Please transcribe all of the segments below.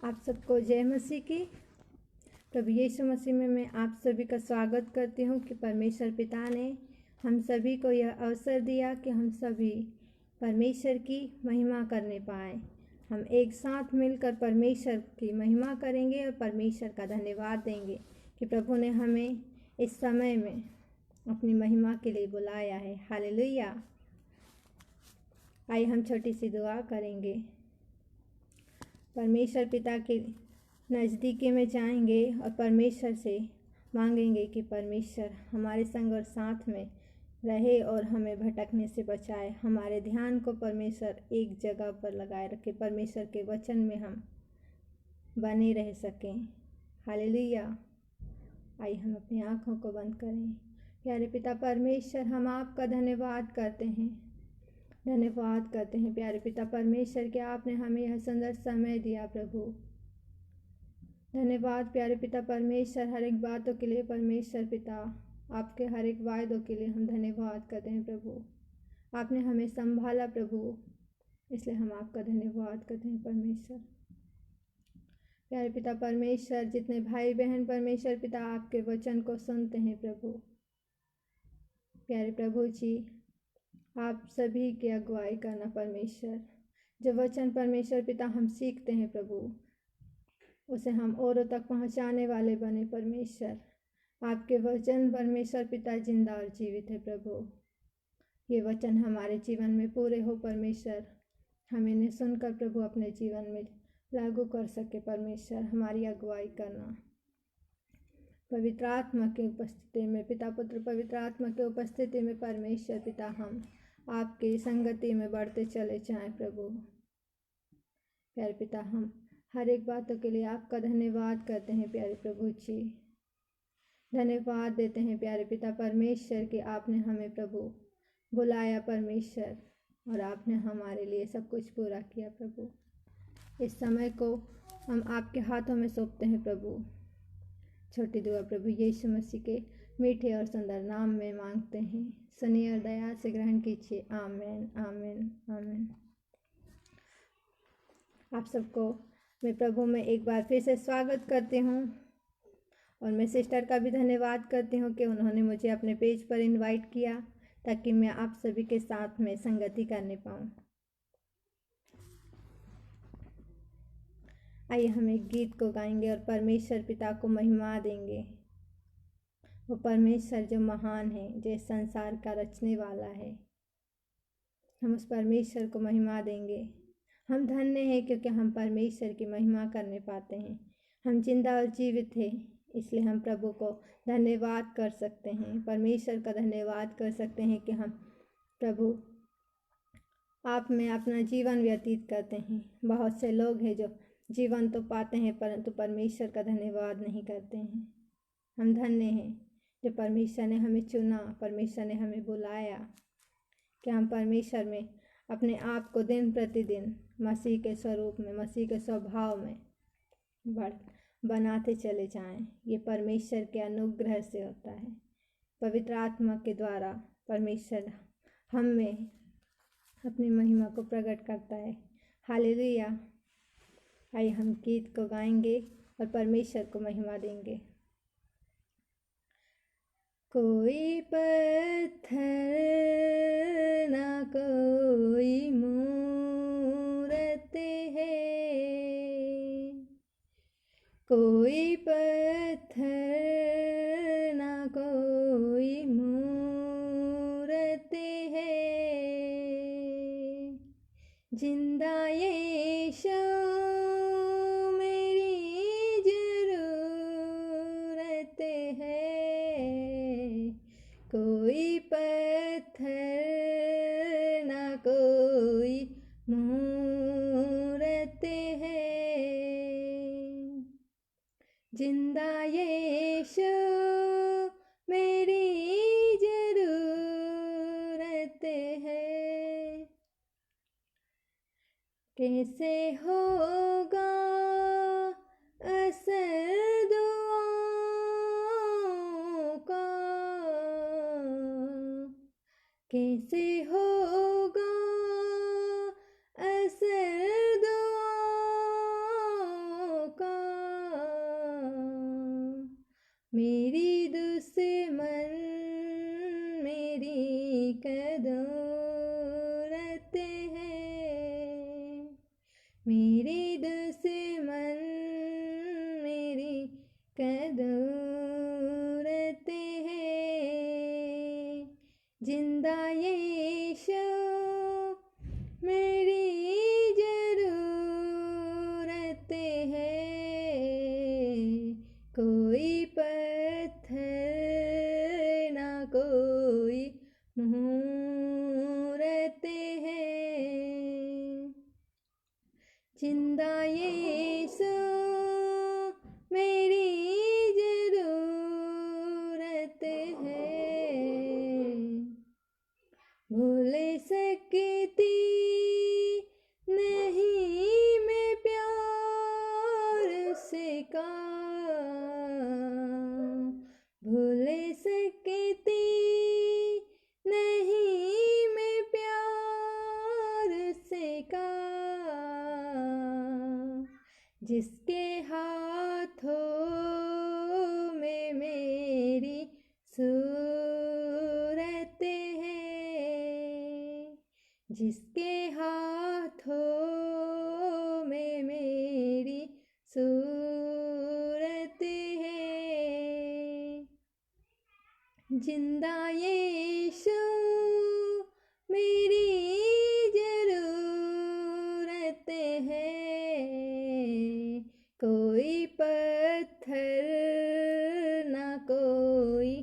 आप सबको जय मसीह की। प्रभु यीशु मसीह में मैं आप सभी का स्वागत करती हूँ कि परमेश्वर पिता ने हम सभी को यह अवसर दिया कि हम सभी परमेश्वर की महिमा करने पाए। हम एक साथ मिलकर परमेश्वर की महिमा करेंगे और परमेश्वर का धन्यवाद देंगे कि प्रभु ने हमें इस समय में अपनी महिमा के लिए बुलाया है। हालेलुया। आइए हम छोटी सी दुआ करेंगे। परमेश्वर पिता के नज़दीकी में जाएंगे और परमेश्वर से मांगेंगे कि परमेश्वर हमारे संग और साथ में रहे और हमें भटकने से बचाए। हमारे ध्यान को परमेश्वर एक जगह पर लगाए रखे, परमेश्वर के वचन में हम बने रह सकें। हालेलुया। आइए हम अपनी आँखों को बंद करें। प्यारे पिता परमेश्वर, हम आपका धन्यवाद करते हैं प्यारे पिता परमेश्वर कि आपने हमें यह सुंदर समय दिया। प्रभु धन्यवाद प्यारे पिता परमेश्वर, हर एक बातों के लिए परमेश्वर पिता, आपके हर एक वायदों के लिए हम धन्यवाद करते हैं। प्रभु आपने हमें संभाला प्रभु, इसलिए हम आपका धन्यवाद करते हैं। परमेश्वर प्यारे पिता परमेश्वर, जितने भाई बहन परमेश्वर पिता आपके वचन को सुनते हैं प्रभु, प्यारे प्रभु जी आप सभी की अगुवाई करना। परमेश्वर जो वचन परमेश्वर पिता हम सीखते हैं प्रभु, उसे हम औरों तक पहुंचाने वाले बने। परमेश्वर आपके वचन परमेश्वर पिता जिंदा और जीवित है प्रभु, ये वचन हमारे जीवन में पूरे हो। परमेश्वर हम इन्हें सुनकर प्रभु अपने जीवन में लागू कर सके। परमेश्वर हमारी अगुवाई करना। पवित्र आत्मा की उपस्थिति में, पिता पुत्र पवित्र आत्मा की उपस्थिति में परमेश्वर पिता हम आपकी संगति में बढ़ते चले जाएं। प्रभु प्यारे पिता हम हर एक बातों के लिए आपका धन्यवाद करते हैं। प्यारे प्रभु जी धन्यवाद देते हैं प्यारे पिता परमेश्वर कि आपने हमें प्रभु बुलाया परमेश्वर, और आपने हमारे लिए सब कुछ पूरा किया। प्रभु इस समय को हम आपके हाथों में सौंपते हैं। प्रभु छोटी दुआ प्रभु यीशु मसीह के मीठे और सुंदर नाम में मांगते हैं। सुनिए और दया से ग्रहण कीजिए। आमीन आमीन आमीन। आप सबको मैं प्रभु में एक बार फिर से स्वागत करती हूँ, और मैं सिस्टर का भी धन्यवाद करती हूँ कि उन्होंने मुझे अपने पेज पर इनवाइट किया ताकि मैं आप सभी के साथ में संगति करने पाऊँ। आइए हम एक गीत को गाएंगे और परमेश्वर पिता को महिमा देंगे। वो परमेश्वर जो महान है, जो संसार का रचने वाला है, हम उस परमेश्वर को महिमा देंगे। हम धन्य हैं क्योंकि हम परमेश्वर की महिमा करने पाते हैं। हम जिंदा और जीवित हैं, इसलिए हम प्रभु को धन्यवाद कर सकते हैं, परमेश्वर का धन्यवाद कर सकते हैं कि हम प्रभु आप में अपना जीवन व्यतीत करते हैं। बहुत से लोग हैं जो जीवन तो पाते हैं परंतु परमेश्वर का धन्यवाद नहीं करते हैं। हम धन्य हैं जो परमेश्वर ने हमें चुना, परमेश्वर ने हमें बुलाया कि हम परमेश्वर में अपने आप को दिन प्रतिदिन मसीह के स्वरूप में, मसीह के स्वभाव में बनाते चले जाएं। ये परमेश्वर के अनुग्रह से होता है। पवित्र आत्मा के द्वारा परमेश्वर हम में अपनी महिमा को प्रकट करता है। हालेलुया। आइए हम गीत को गाएंगे और परमेश्वर को महिमा देंगे। कोई पत्थर ना कोई मूरत है, कोई पत्थर ना कोई मूरत है, जिंदा यीशु मेरी जरूरत है। कोई पत्थर ना कोई मूरत है, जिंदा यीशु मेरी जरूरत है। कैसे होगा असर दुआओं का, कैसे होगा असर दुआओं मेरी कैद रहते हैं, मेरे दुश्मन मेरी कैद रहते हैं। जिंदा यीशु मेरी ज़रूरत है, कोई पत्थर ना कोई मुहूर्त है। जिंदा यीशु मेरी ज़रूरत है, भूल सकती नहीं मैं प्यार उसका, भूल सकती नहीं मैं प्यार उसका, जिसके हाथों में मेरी सूरत है, जिसके हाथों में मेरी सूरत है। जिंदा यीशु मेरी ज़रूरत है, कोई पत्थर ना कोई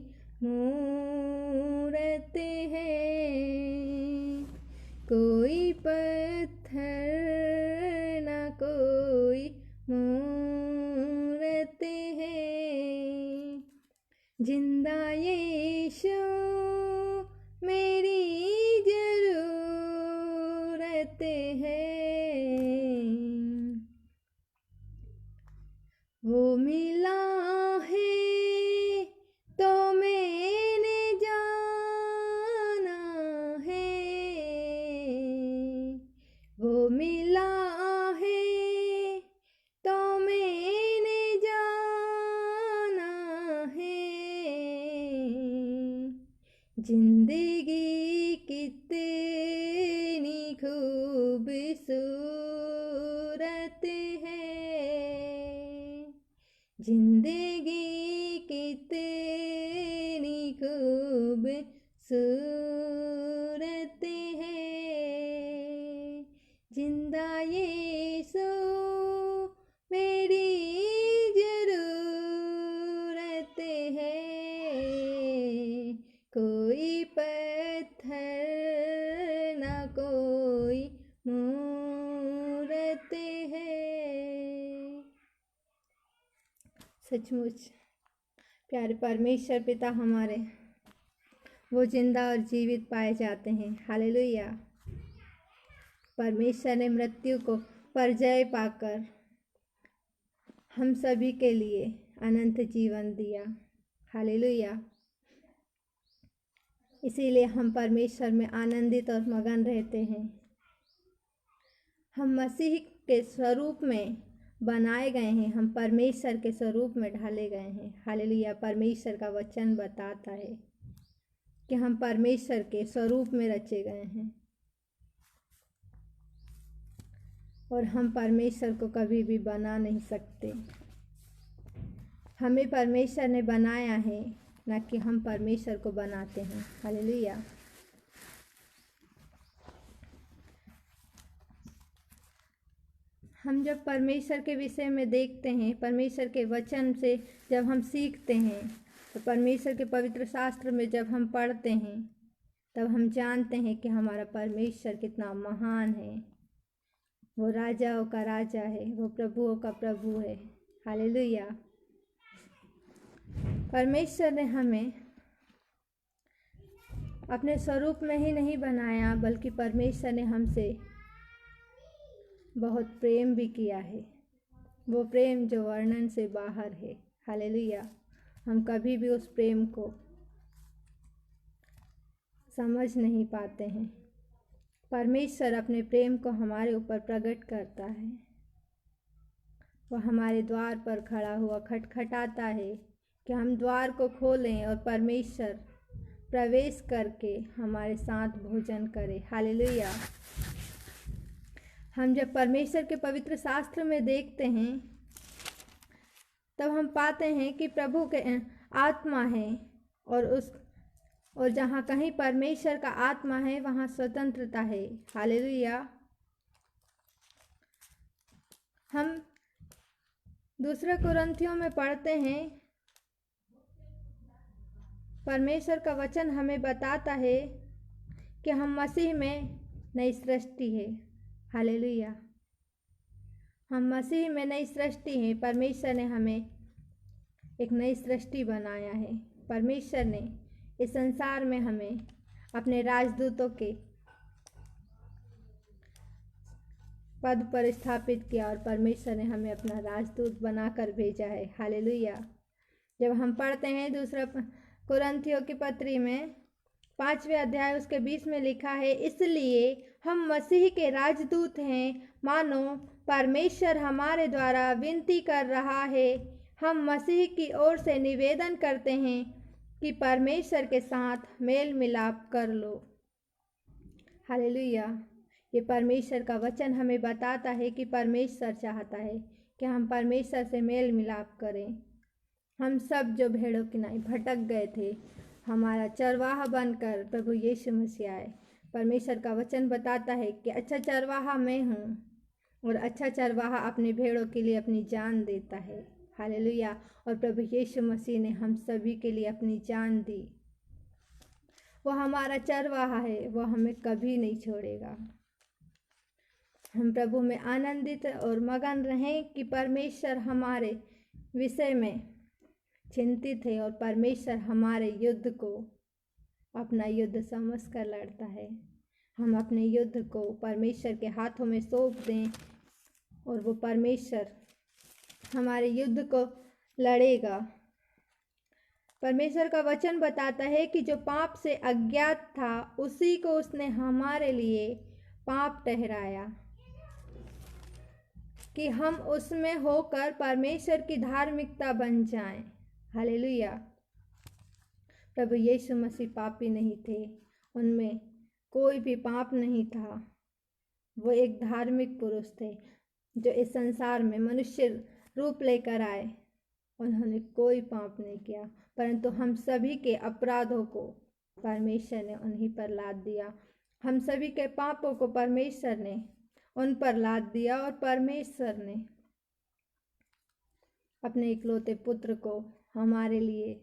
मूरत है, कोई पत्थर ना कोई मूरत है। जिंदा यीशु मेरी ज़रूरत है, वो मिला है तो मैंने जाना है, वो मिला है तो मैंने जाना है। जिंदगी कितनी खूबसूरत है, जिंदगी कितनी खूबसूरत है। जिंदा यीशु मेरी ज़रूरत है, कोई पत्थर ना कोई मूरत है। सचमुच प्यारे परमेश्वर पिता हमारे, वो जिंदा और जीवित पाए जाते हैं। हालेलुया। परमेश्वर ने मृत्यु को पराजय पाकर हम सभी के लिए अनंत जीवन दिया। हालेलुया। इसीलिए हम परमेश्वर में आनंदित और मगन रहते हैं। हम मसीह के स्वरूप में बनाए गए हैं, हम परमेश्वर के स्वरूप में ढाले गए हैं। हालेलुया। परमेश्वर का वचन बताता है कि हम परमेश्वर के स्वरूप में रचे गए हैं और हम परमेश्वर को कभी भी बना नहीं सकते। हमें परमेश्वर ने बनाया है, न कि हम परमेश्वर को बनाते हैं। हालेलुया। हम जब परमेश्वर के विषय में देखते हैं, परमेश्वर के वचन से जब हम सीखते हैं, तो परमेश्वर के पवित्र शास्त्र में जब हम पढ़ते हैं, तब हम जानते हैं कि हमारा परमेश्वर कितना महान है। वो राजाओं का राजा है, वो प्रभुओं का प्रभु है। हालेलुया। परमेश्वर ने हमें अपने स्वरूप में ही नहीं बनाया, बल्कि परमेश्वर ने हमसे बहुत प्रेम भी किया है। वो प्रेम जो वर्णन से बाहर है। हालेलुया। हम कभी भी उस प्रेम को समझ नहीं पाते हैं। परमेश्वर अपने प्रेम को हमारे ऊपर प्रकट करता है। वह हमारे द्वार पर खड़ा हुआ खटखटाता है कि हम द्वार को खोलें और परमेश्वर प्रवेश करके हमारे साथ भोजन करे। हालेलुया। हम जब परमेश्वर के पवित्र शास्त्र में देखते हैं तब हम पाते हैं कि प्रभु के आत्मा है और जहाँ कहीं परमेश्वर का आत्मा है वहाँ स्वतंत्रता है। हालेलुया। हम दूसरे कुरिन्थियों में पढ़ते हैं, परमेश्वर का वचन हमें बताता है कि हम मसीह में नई सृष्टि है। हालेलुया। हम मसीह में नई सृष्टि हैं। परमेश्वर ने हमें एक नई सृष्टि बनाया है। परमेश्वर ने इस संसार में हमें अपने राजदूतों के पद पर स्थापित किया और परमेश्वर ने हमें अपना राजदूत बनाकर भेजा है। हालेलुया। जब हम पढ़ते हैं दूसरा कुरिन्थियों की पत्री में 5वें अध्याय उसके 20 में लिखा है, इसलिए हम मसीह के राजदूत हैं, मानो परमेश्वर हमारे द्वारा विनती कर रहा है। हम मसीह की ओर से निवेदन करते हैं कि परमेश्वर के साथ मेल मिलाप कर लो। हालेलुया। ये परमेश्वर का वचन हमें बताता है कि परमेश्वर चाहता है कि हम परमेश्वर से मेल मिलाप करें। हम सब जो भेड़ों की नाई भटक गए थे, हमारा चरवाहा बनकर प्रभु यीशु मसीह आए। परमेश्वर का वचन बताता है कि अच्छा चरवाहा मैं हूँ और अच्छा चरवाहा अपने भेड़ों के लिए अपनी जान देता है। हालेलुया। और प्रभु यीशु मसीह ने हम सभी के लिए अपनी जान दी। वो हमारा चरवाहा है, वो हमें कभी नहीं छोड़ेगा। हम प्रभु में आनंदित और मगन रहें कि परमेश्वर हमारे विषय में चिंतित है और परमेश्वर हमारे युद्ध को अपना युद्ध समझकर लड़ता है। हम अपने युद्ध को परमेश्वर के हाथों में सौंप दें और वो परमेश्वर हमारे युद्ध को लड़ेगा। परमेश्वर का वचन बताता है कि जो पाप से अज्ञात था उसी को उसने हमारे लिए पाप ठहराया कि हम उसमें होकर परमेश्वर की धार्मिकता बन जाएं। हालेलुया। प्रभु यीशु मसीह पापी नहीं थे, उनमें कोई भी पाप नहीं था। वो एक धार्मिक पुरुष थे जो इस संसार में मनुष्य रूप लेकर आए। उन्होंने कोई पाप नहीं किया, परंतु हम सभी के अपराधों को परमेश्वर ने उन्हीं पर लाद दिया। हम सभी के पापों को परमेश्वर ने उन पर लाद दिया और परमेश्वर ने अपने इकलौते पुत्र को हमारे लिए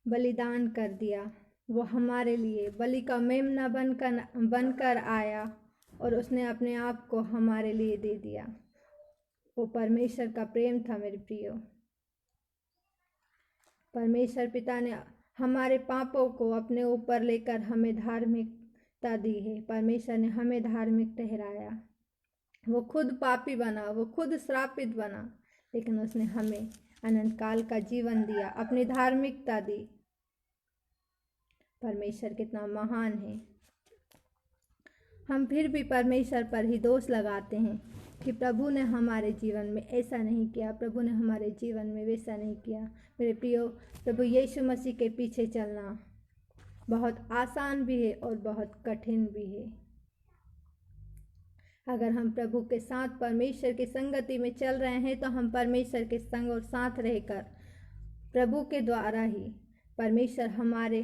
बलिदान कर दिया। वो हमारे लिए बलि का मेमना बनकर आया और उसने अपने आप को हमारे लिए दे दिया। वो परमेश्वर का प्रेम था। मेरे प्रियो, परमेश्वर पिता ने हमारे पापों को अपने ऊपर लेकर हमें धार्मिकता दी है। परमेश्वर ने हमें धार्मिक ठहराया। वो खुद पापी बना, वो खुद श्रापित बना, लेकिन उसने हमें अनंत काल का जीवन दिया, अपनी धार्मिकता दी। परमेश्वर कितना महान है। हम फिर भी परमेश्वर पर ही दोष लगाते हैं कि प्रभु ने हमारे जीवन में ऐसा नहीं किया, प्रभु ने हमारे जीवन में वैसा नहीं किया। मेरे प्रियो, प्रभु यीशु मसीह के पीछे चलना बहुत आसान भी है और बहुत कठिन भी है। अगर हम प्रभु के साथ परमेश्वर की संगति में चल रहे हैं तो हम परमेश्वर के संग और साथ रहकर प्रभु के द्वारा ही परमेश्वर हमारे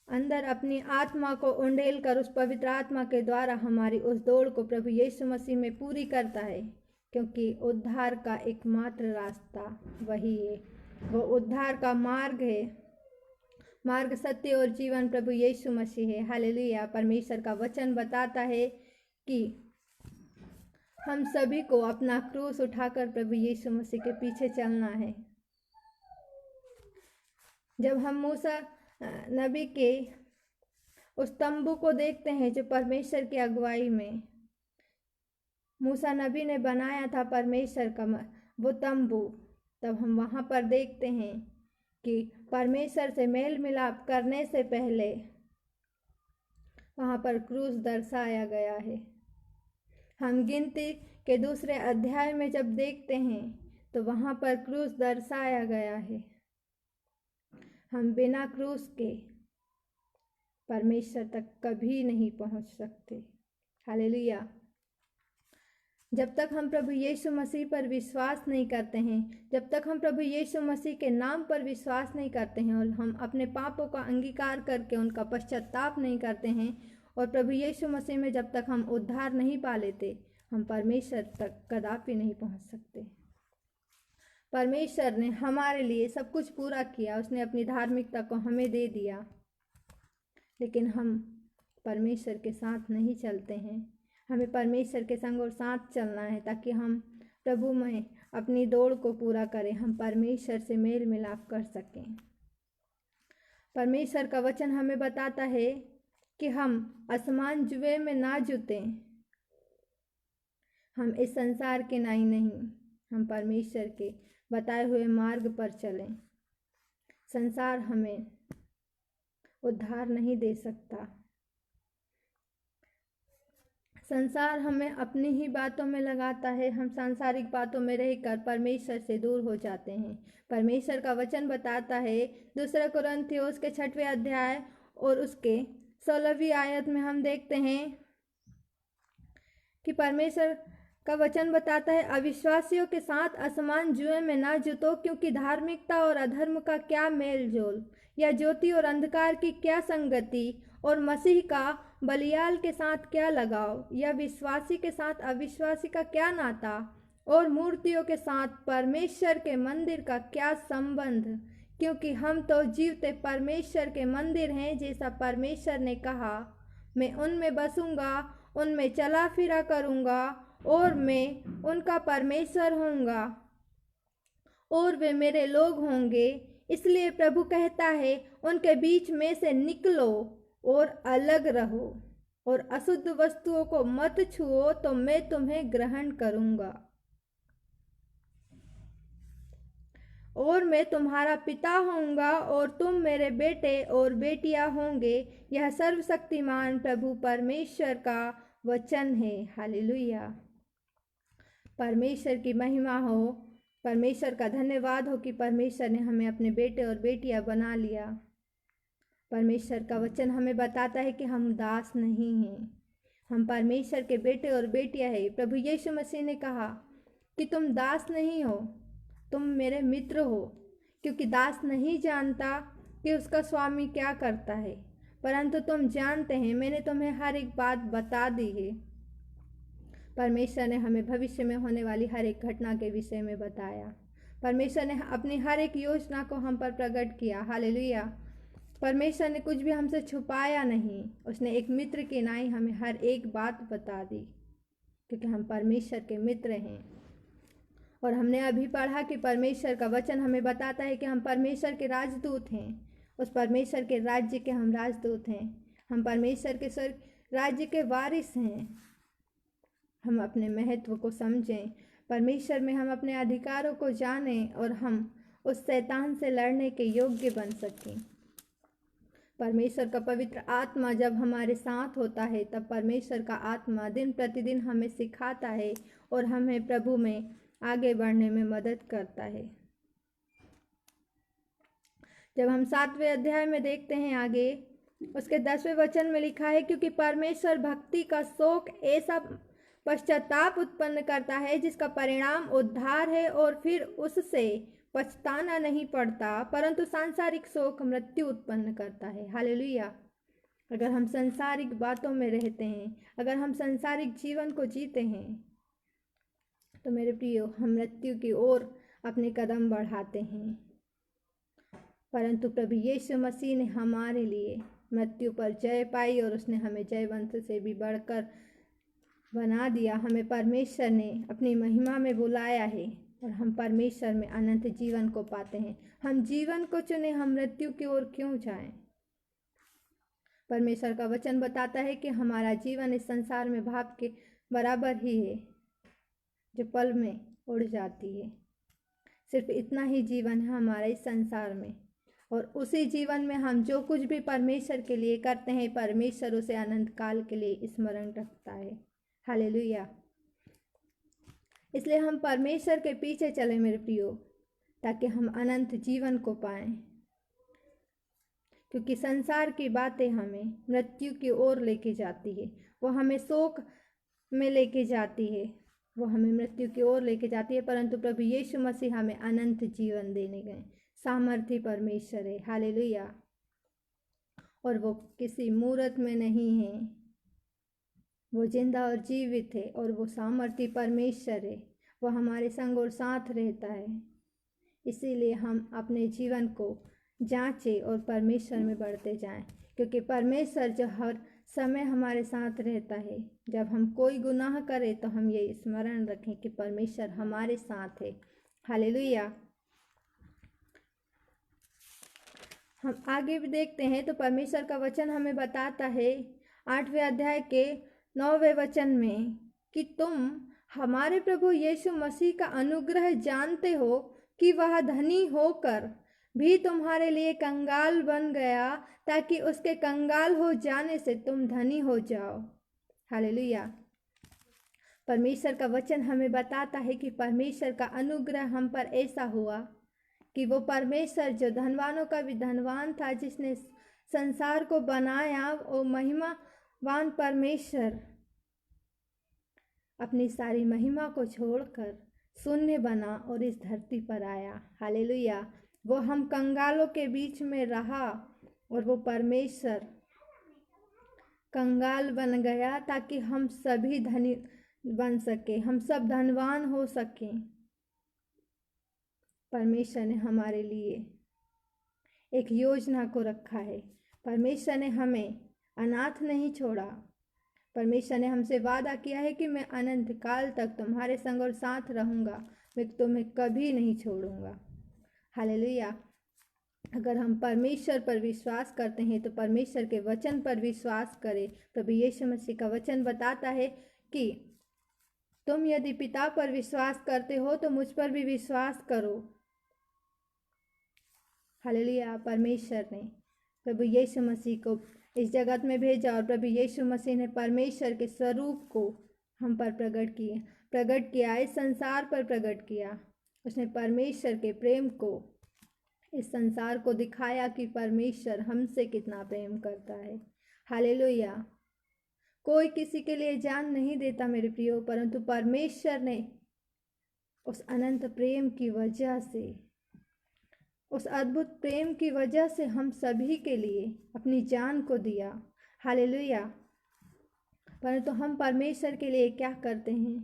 अंदर अपनी आत्मा को उंडेल कर उस पवित्र आत्मा के द्वारा हमारी उस दौड़ को प्रभु यीशु मसीह में पूरी करता है, क्योंकि उद्धार का एकमात्र रास्ता वही है। वो उद्धार का मार्ग है, मार्ग, सत्य और जीवन प्रभु यीशु मसीह है। हालेलुया। परमेश्वर का वचन बताता है कि हम सभी को अपना क्रूस उठाकर प्रभु यीशु मसीह के पीछे चलना है। जब हम मूसा नबी के उस तंबू को देखते हैं जो परमेश्वर की अगुवाई में मूसा नबी ने बनाया था, परमेश्वर का वो तंबू, तब हम वहाँ पर देखते हैं कि परमेश्वर से मेल मिलाप करने से पहले वहाँ पर क्रूस दर्शाया गया है। हम गिनती के दूसरे अध्याय में जब देखते हैं तो वहाँ पर क्रूस दर्शाया गया है। हम बिना क्रूस के परमेश्वर तक कभी नहीं पहुंच सकते। हालेलुया। जब तक हम प्रभु यीशु मसीह पर विश्वास नहीं करते हैं, जब तक हम प्रभु यीशु मसीह के नाम पर विश्वास नहीं करते हैं और हम अपने पापों का अंगीकार करके उनका पश्चाताप नहीं करते हैं और प्रभु यीशु मसीह में जब तक हम उद्धार नहीं पा लेते, हम परमेश्वर तक कदापि नहीं पहुंच सकते। परमेश्वर ने हमारे लिए सब कुछ पूरा किया, उसने अपनी धार्मिकता को हमें दे दिया, लेकिन हम परमेश्वर के साथ नहीं चलते हैं। हमें परमेश्वर के संग और साथ चलना है ताकि हम प्रभु में अपनी दौड़ को पूरा करें, हम परमेश्वर से मेल मिलाप कर सकें। परमेश्वर का वचन हमें बताता है कि हम आसमान जुए में ना जुतें। हम इस संसार के नाई नहीं, हम परमेश्वर के बताए हुए मार्ग पर चलें। संसार हमें उद्धार नहीं दे सकता। संसार हमें अपनी ही बातों में लगाता है। हम सांसारिक बातों में रहकर परमेश्वर से दूर हो जाते हैं। परमेश्वर का वचन बताता है, दूसरा कुरिन्थियों के 6वें अध्याय और उसके 16वीं आयत में हम देखते हैं कि परमेश्वर का वचन बताता है, अविश्वासियों के साथ असमान जुए में ना जुतो, क्योंकि धार्मिकता और अधर्म का क्या मेल जोल, या ज्योति और अंधकार की क्या संगति, और मसीह का बलियाल के साथ क्या लगाव, या विश्वासी के साथ अविश्वासी का क्या नाता, और मूर्तियों के साथ परमेश्वर के मंदिर का क्या संबंध, क्योंकि हम तो जीवते परमेश्वर के मंदिर हैं। जैसा परमेश्वर ने कहा, मैं उनमें बसूंगा, उनमें चला फिरा करूंगा और मैं उनका परमेश्वर होऊंगा और वे मेरे लोग होंगे। इसलिए प्रभु कहता है, उनके बीच में से निकलो और अलग रहो और अशुद्ध वस्तुओं को मत छुओ, तो मैं तुम्हें ग्रहण करूंगा और मैं तुम्हारा पिता होऊंगा और तुम मेरे बेटे और बेटियां होंगे। यह सर्वशक्तिमान प्रभु परमेश्वर का वचन है। हालेलुया। परमेश्वर की महिमा हो, परमेश्वर का धन्यवाद हो कि परमेश्वर ने हमें अपने बेटे और बेटियां बना लिया। परमेश्वर का वचन हमें बताता है कि हम दास नहीं हैं, हम परमेश्वर के बेटे और बेटियां हैं। प्रभु यीशु मसीह ने कहा कि तुम दास नहीं हो, तुम मेरे मित्र हो, क्योंकि दास नहीं जानता कि उसका स्वामी क्या करता है, परंतु तुम जानते हैं, मैंने तुम्हें हर एक बात बता दी है। परमेश्वर ने हमें भविष्य में होने वाली हर एक घटना के विषय में बताया। परमेश्वर ने अपनी हर एक योजना को हम पर प्रकट किया। हालेलुया। परमेश्वर ने कुछ भी हमसे छुपाया नहीं, उसने एक मित्र की नाई हमें हर एक बात बता दी, क्योंकि हम परमेश्वर के मित्र हैं। और हमने अभी पढ़ा कि परमेश्वर का वचन हमें बताता है कि हम परमेश्वर के राजदूत हैं, उस परमेश्वर के राज्य के हम राजदूत हैं, हम परमेश्वर के स्वर्ग राज्य के वारिस हैं। हम अपने महत्व को समझें, परमेश्वर में हम अपने अधिकारों को जानें और हम उस शैतान से लड़ने के योग्य बन सकें। परमेश्वर का पवित्र आत्मा जब हमारे साथ होता है, तब परमेश्वर का आत्मा दिन प्रतिदिन हमें सिखाता है और हमें प्रभु में आगे बढ़ने में मदद करता है। जब हम 7वें अध्याय में देखते हैं आगे, उसके 10वें वचन में लिखा है, क्योंकि परमेश्वर भक्ति का शोक ऐसा पश्चाताप उत्पन्न करता है जिसका परिणाम उद्धार है, और फिर उससे पछताना नहीं पड़ता, परंतु सांसारिक शोक मृत्यु उत्पन्न करता है। हालेलुया। अगर हम सांसारिक बातों में रहते हैं, अगर हम सांसारिक जीवन को जीते हैं, तो मेरे प्रियो, हम मृत्यु की ओर अपने कदम बढ़ाते हैं। परंतु प्रभु यीशु मसीह ने हमारे लिए मृत्यु पर जय पाई और उसने हमें जयवंत से भी बढ़कर बना दिया। हमें परमेश्वर ने अपनी महिमा में बुलाया है और हम परमेश्वर में अनंत जीवन को पाते हैं। हम जीवन को चुने, हम मृत्यु की ओर क्यों जाएं? परमेश्वर का वचन बताता है कि हमारा जीवन इस संसार में भाप के बराबर ही है, जो पल में उड़ जाती है। सिर्फ इतना ही जीवन है हमारा इस संसार में, और उसी जीवन में हम जो कुछ भी परमेश्वर के लिए करते हैं, परमेश्वर उसे अनंत काल के लिए स्मरण रखता है। हालेलुया। इसलिए हम परमेश्वर के पीछे चलें मेरे प्रियो, ताकि हम अनंत जीवन को पाएं। क्योंकि संसार की बातें हमें मृत्यु की ओर लेके जाती है, वो हमें शोक में लेके जाती है, वो हमें मृत्यु की ओर लेके जाती है। परंतु प्रभु यीशु मसीह हमें अनंत जीवन देने गए। सामर्थी परमेश्वर है, हालेलुया। और वो किसी मूरत में नहीं है, वो जिंदा और जीवित है, और वो सामर्थी परमेश्वर है, वो हमारे संग और साथ रहता है। इसीलिए हम अपने जीवन को जांचें और परमेश्वर में बढ़ते जाएं, क्योंकि परमेश्वर जो हर समय हमारे साथ रहता है। जब हम कोई गुनाह करें तो हम ये स्मरण रखें कि परमेश्वर हमारे साथ है, हालेलुया। हम आगे भी देखते हैं तो परमेश्वर का वचन हमें बताता है 8वें अध्याय के 9वें वचन में कि तुम हमारे प्रभु यीशु मसीह का अनुग्रह जानते हो कि वह धनी होकर भी तुम्हारे लिए कंगाल बन गया, ताकि उसके कंगाल हो जाने से तुम धनी हो जाओ, हालेलुया। परमेश्वर का वचन हमें बताता है कि परमेश्वर का अनुग्रह हम पर ऐसा हुआ कि वो परमेश्वर जो धनवानों का भी धनवान था, जिसने संसार को बनाया, वो महिमावान परमेश्वर अपनी सारी महिमा को छोड़कर शून्य बना और इस धरती पर आया, हालेलुया। वो हम कंगालों के बीच में रहा और वो परमेश्वर कंगाल बन गया ताकि हम सभी धनी बन सके, हम सब धनवान हो सकें। परमेश्वर ने हमारे लिए एक योजना को रखा है। परमेश्वर ने हमें अनाथ नहीं छोड़ा। परमेश्वर ने हमसे वादा किया है कि मैं अनंत काल तक तुम्हारे संग और साथ रहूँगा, मैं तुम्हें कभी नहीं छोड़ूंगा, हालेलुया। अगर हम परमेश्वर पर विश्वास करते हैं तो परमेश्वर के वचन पर विश्वास करें। प्रभु यीशु मसीह का वचन बताता है कि तुम यदि पिता पर विश्वास करते हो तो मुझ पर भी विश्वास करो, हालेलुया। परमेश्वर ने प्रभु यीशु मसीह को इस जगत में भेजा और प्रभु यीशु मसीह ने परमेश्वर के स्वरूप को हम पर प्रकट किया, इस संसार पर प्रकट किया। उसने परमेश्वर के प्रेम को इस संसार को दिखाया कि परमेश्वर हमसे कितना प्रेम करता है, हालेलुया। कोई किसी के लिए जान नहीं देता मेरे प्रियो, परंतु परमेश्वर ने उस अनंत प्रेम की वजह से, उस अद्भुत प्रेम की वजह से हम सभी के लिए अपनी जान को दिया, हालेलुया। परंतु हम परमेश्वर के लिए क्या करते हैं?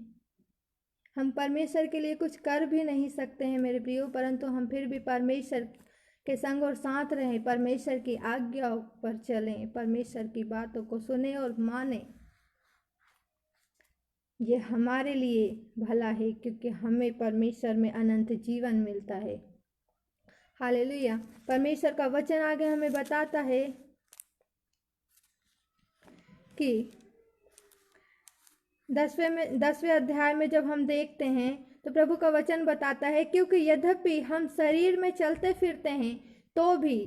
हम परमेश्वर के लिए कुछ कर भी नहीं सकते हैं मेरे प्रियो, परंतु हम फिर भी परमेश्वर के संग और साथ रहें, परमेश्वर की आज्ञाओं पर चलें, परमेश्वर की बातों को सुने और माने। ये हमारे लिए भला है, क्योंकि हमें परमेश्वर में अनंत जीवन मिलता है, हालेलुया। परमेश्वर का वचन आगे हमें बताता है कि 10वें अध्याय में जब हम देखते हैं तो प्रभु का वचन बताता है, क्योंकि यद्यपि हम शरीर में चलते फिरते हैं तो भी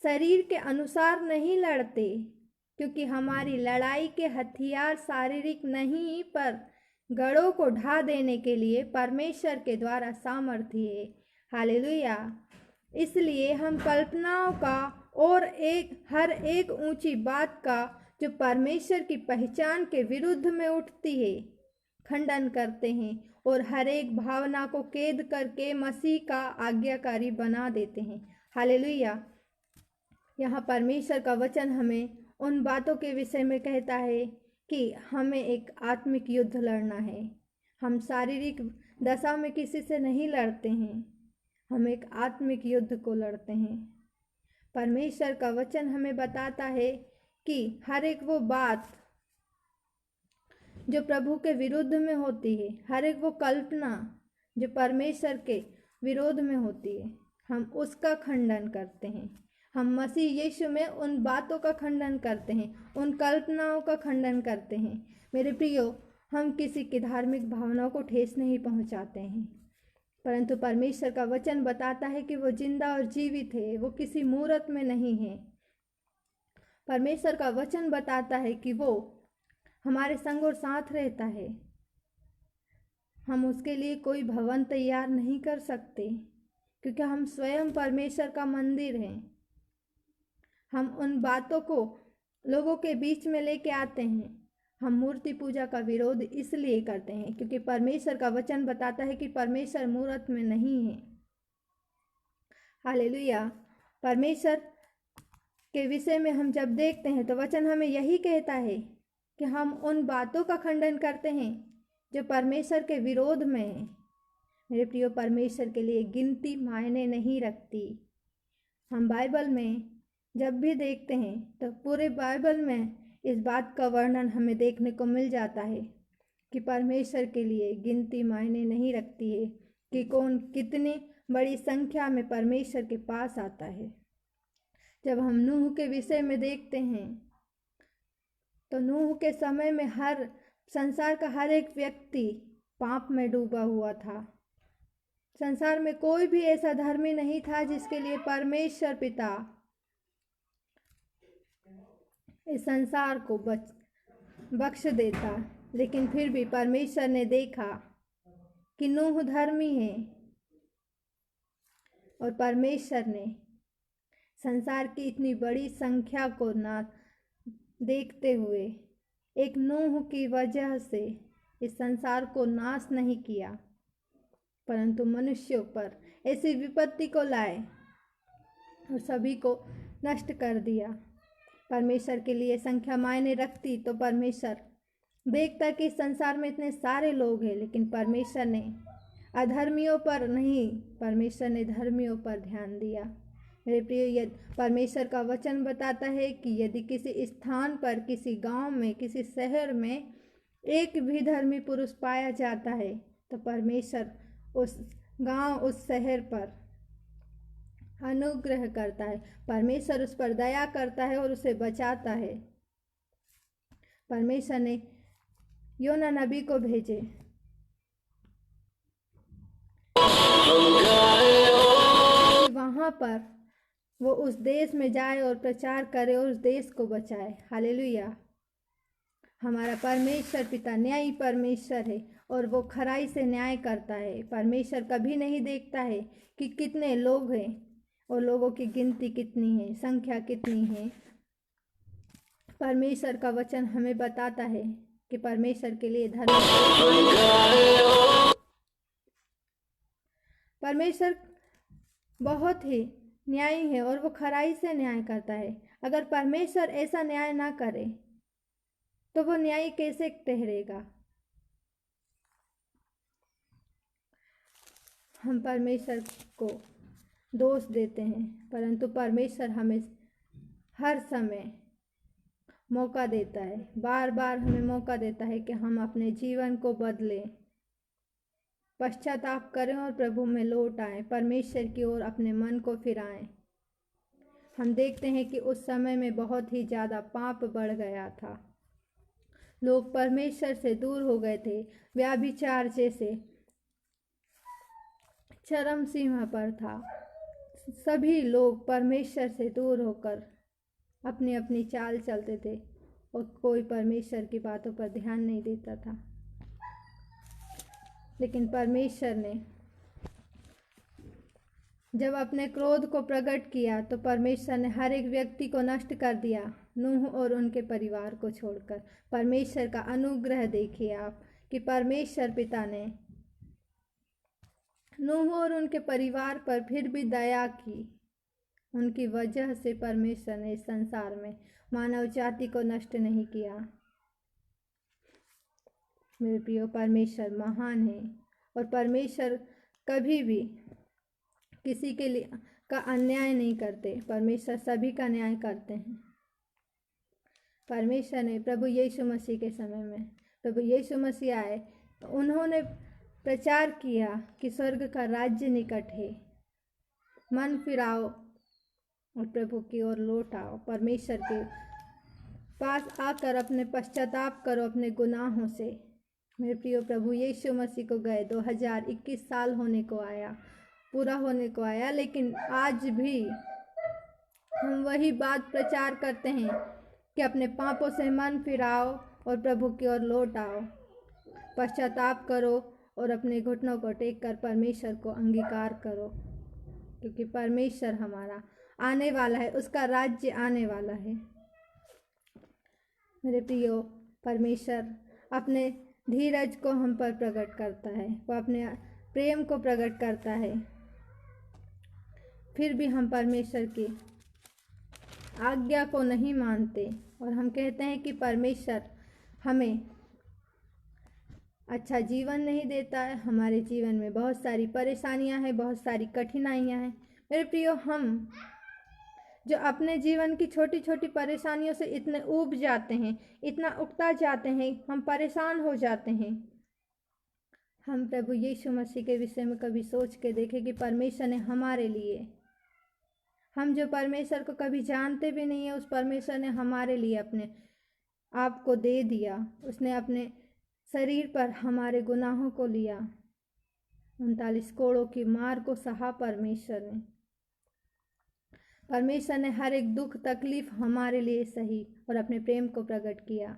शरीर के अनुसार नहीं लड़ते, क्योंकि हमारी लड़ाई के हथियार शारीरिक नहीं पर गढ़ों को ढा देने के लिए परमेश्वर के द्वारा सामर्थी है, हालेलुया। इसलिए हम कल्पनाओं का और हर एक ऊंची बात का जो परमेश्वर की पहचान के विरुद्ध में उठती है खंडन करते हैं, और हर एक भावना को कैद करके मसीह का आज्ञाकारी बना देते हैं, हालेलुया। यहाँ परमेश्वर का वचन हमें उन बातों के विषय में कहता है कि हमें एक आत्मिक युद्ध लड़ना है। हम शारीरिक दशा में किसी से नहीं लड़ते हैं, हम एक आत्मिक युद्ध को लड़ते हैं। परमेश्वर का वचन हमें बताता है कि हर एक वो बात जो प्रभु के विरुद्ध में होती है, हर एक वो कल्पना जो परमेश्वर के विरोध में होती है, हम उसका खंडन करते हैं। हम मसीह यीशु में उन बातों का खंडन करते हैं, उन कल्पनाओं का खंडन करते हैं। मेरे प्रियो, हम किसी की धार्मिक भावनाओं को ठेस नहीं पहुंचाते हैं, परंतु परमेश्वर का वचन बताता है कि वो जिंदा और जीवित है, वो किसी मूरत में नहीं है। परमेश्वर का वचन बताता है कि वो हमारे संग और साथ रहता है। हम उसके लिए कोई भवन तैयार नहीं कर सकते, क्योंकि हम स्वयं परमेश्वर का मंदिर हैं। हम उन बातों को लोगों के बीच में लेके आते हैं। हम मूर्ति पूजा का विरोध इसलिए करते हैं क्योंकि परमेश्वर का वचन बताता है कि परमेश्वर मूर्त में नहीं है। हालेलुया। परमेश्वर के विषय में हम जब देखते हैं तो वचन हमें यही कहता है कि हम उन बातों का खंडन करते हैं जो परमेश्वर के विरोध में है। मेरे प्रियो, परमेश्वर के लिए गिनती मायने नहीं रखती। हम बाइबल में जब भी देखते हैं तो पूरे बाइबल में इस बात का वर्णन हमें देखने को मिल जाता है कि परमेश्वर के लिए गिनती मायने नहीं रखती है कि कौन कितनी बड़ी संख्या में परमेश्वर के पास आता है। जब हम नूह के विषय में देखते हैं तो नूह के समय में हर संसार का हर एक व्यक्ति पाप में डूबा हुआ था। संसार में कोई भी ऐसा धर्मी नहीं था जिसके लिए परमेश्वर पिता इस संसार को बख्श देता, लेकिन फिर भी परमेश्वर ने देखा कि नूह धर्मी है और परमेश्वर ने संसार की इतनी बड़ी संख्या को ना देखते हुए एक नूह की वजह से इस संसार को नाश नहीं किया, परंतु मनुष्यों पर ऐसी विपत्ति को लाए और सभी को नष्ट कर दिया। परमेश्वर के लिए संख्या मायने रखती तो परमेश्वर देखता कि संसार में इतने सारे लोग हैं, लेकिन परमेश्वर ने अधर्मियों पर नहीं, परमेश्वर ने धर्मियों पर ध्यान दिया। मेरे प्रिय, परमेश्वर का वचन बताता है कि यदि किसी स्थान पर, किसी गांव में, किसी शहर में एक भी धर्मी पुरुष पाया जाता है तो परमेश्वर उस गांव, उस शहर पर अनुग्रह करता है। परमेश्वर उस पर दया करता है और उसे बचाता है। परमेश्वर ने योना नबी को भेजे वहां पर वो उस देश में जाए और प्रचार करे और उस देश को बचाए। हालेलुया। हमारा परमेश्वर पिता न्यायी परमेश्वर है और वो खराई से न्याय करता है। परमेश्वर कभी नहीं देखता है कि कितने लोग हैं और लोगों की गिनती कितनी है, संख्या कितनी है। परमेश्वर का वचन हमें बताता है कि परमेश्वर के लिए धर्म, परमेश्वर बहुत ही न्यायी है और वो खराई से न्याय करता है। अगर परमेश्वर ऐसा न्याय ना करे तो वो न्यायी कैसे ठहरेगा। हम परमेश्वर को दोष देते हैं, परंतु परमेश्वर हमें हर समय मौका देता है, बार बार हमें मौका देता है कि हम अपने जीवन को बदलें, पश्चाताप करें और प्रभु में लौट आएं, परमेश्वर की ओर अपने मन को फिराएं। हम देखते हैं कि उस समय में बहुत ही ज़्यादा पाप बढ़ गया था। लोग परमेश्वर से दूर हो गए थे। व्यभिचार जैसे चरम सीमा पर था। सभी लोग परमेश्वर से दूर होकर अपनी अपनी चाल चलते थे और कोई परमेश्वर की बातों पर ध्यान नहीं देता था। लेकिन परमेश्वर ने जब अपने क्रोध को प्रकट किया तो परमेश्वर ने हर एक व्यक्ति को नष्ट कर दिया, नूह और उनके परिवार को छोड़कर। परमेश्वर का अनुग्रह देखिए आप कि परमेश्वर पिता ने नूह और उनके परिवार पर फिर भी दया की। उनकी वजह से परमेश्वर ने इस संसार में मानव जाति को नष्ट नहीं किया। मेरे प्रियो, परमेश्वर महान है और परमेश्वर कभी भी किसी के लिए का अन्याय नहीं करते। परमेश्वर सभी का न्याय करते हैं। परमेश्वर ने प्रभु यीशु मसीह के समय में, प्रभु यीशु मसीह आए तो उन्होंने प्रचार किया कि स्वर्ग का राज्य निकट है, मन फिराओ और प्रभु की ओर लौट आओ, परमेश्वर के पास आकर अपने पश्चाताप करो अपने गुनाहों से। मेरे प्रियो, प्रभु यीशु मसीह को गए 2021 साल होने को आया, पूरा होने को आया, लेकिन आज भी हम वही बात प्रचार करते हैं कि अपने पापों से मन फिराओ और प्रभु की ओर लौट आओ, पश्चाताप करो और अपने घुटनों को टेक कर परमेश्वर को अंगीकार करो, क्योंकि परमेश्वर हमारा आने वाला है, उसका राज्य आने वाला है। मेरे प्रियो, परमेश्वर अपने धीरज को हम पर प्रकट करता है, वो अपने प्रेम को प्रकट करता है। फिर भी हम परमेश्वर की आज्ञा को नहीं मानते और हम कहते हैं कि परमेश्वर हमें अच्छा जीवन नहीं देता है। हमारे जीवन में बहुत सारी परेशानियां हैं, बहुत सारी कठिनाइयां हैं। मेरे प्रियो, हम जो अपने जीवन की छोटी छोटी परेशानियों से इतने ऊब जाते हैं, इतना उकता जाते हैं, हम परेशान हो जाते हैं। हम प्रभु यीशु मसीह के विषय में कभी सोच के देखें कि परमेश्वर ने हमारे लिए, हम जो परमेश्वर को कभी जानते भी नहीं है, उस परमेश्वर ने हमारे लिए अपने आप को दे दिया। उसने अपने शरीर पर हमारे गुनाहों को लिया, 39 कोड़ों की मार को सहा। परमेश्वर ने हर एक दुख तकलीफ हमारे लिए सही और अपने प्रेम को प्रकट किया।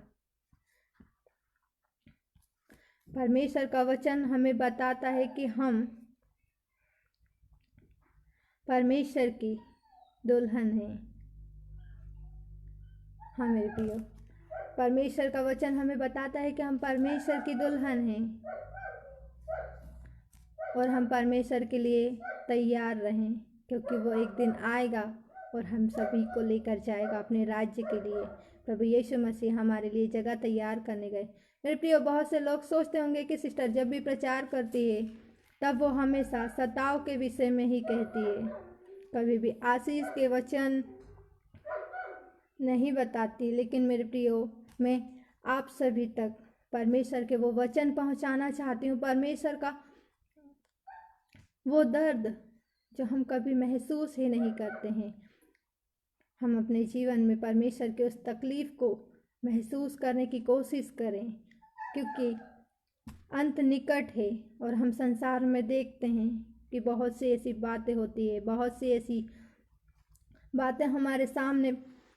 परमेश्वर का वचन हमें बताता है कि हम परमेश्वर की दुल्हन हैं। हाँ मेरे प्रियो, परमेश्वर का वचन हमें बताता है कि हम परमेश्वर की दुल्हन हैं और हम परमेश्वर के लिए तैयार रहें, क्योंकि वो एक दिन आएगा और हम सभी को लेकर जाएगा अपने राज्य के लिए। प्रभु यीशु मसीह हमारे लिए जगह तैयार करने गए। मेरे प्रियो, बहुत से लोग सोचते होंगे कि सिस्टर जब भी प्रचार करती है तब वो हमेशा सताव के विषय में ही कहती है, कभी भी आशीष के वचन नहीं बताती। लेकिन मेरे प्रियो, मैं आप सभी तक परमेश्वर के वो वचन पहुंचाना चाहती हूँ, परमेश्वर का वो दर्द जो हम कभी महसूस ही नहीं करते हैं। हम अपने जीवन में परमेश्वर के उस तकलीफ को महसूस करने की कोशिश करें, क्योंकि अंत निकट है और हम संसार में देखते हैं कि बहुत सी ऐसी बातें होती है, बहुत सी ऐसी बातें हमारे सामने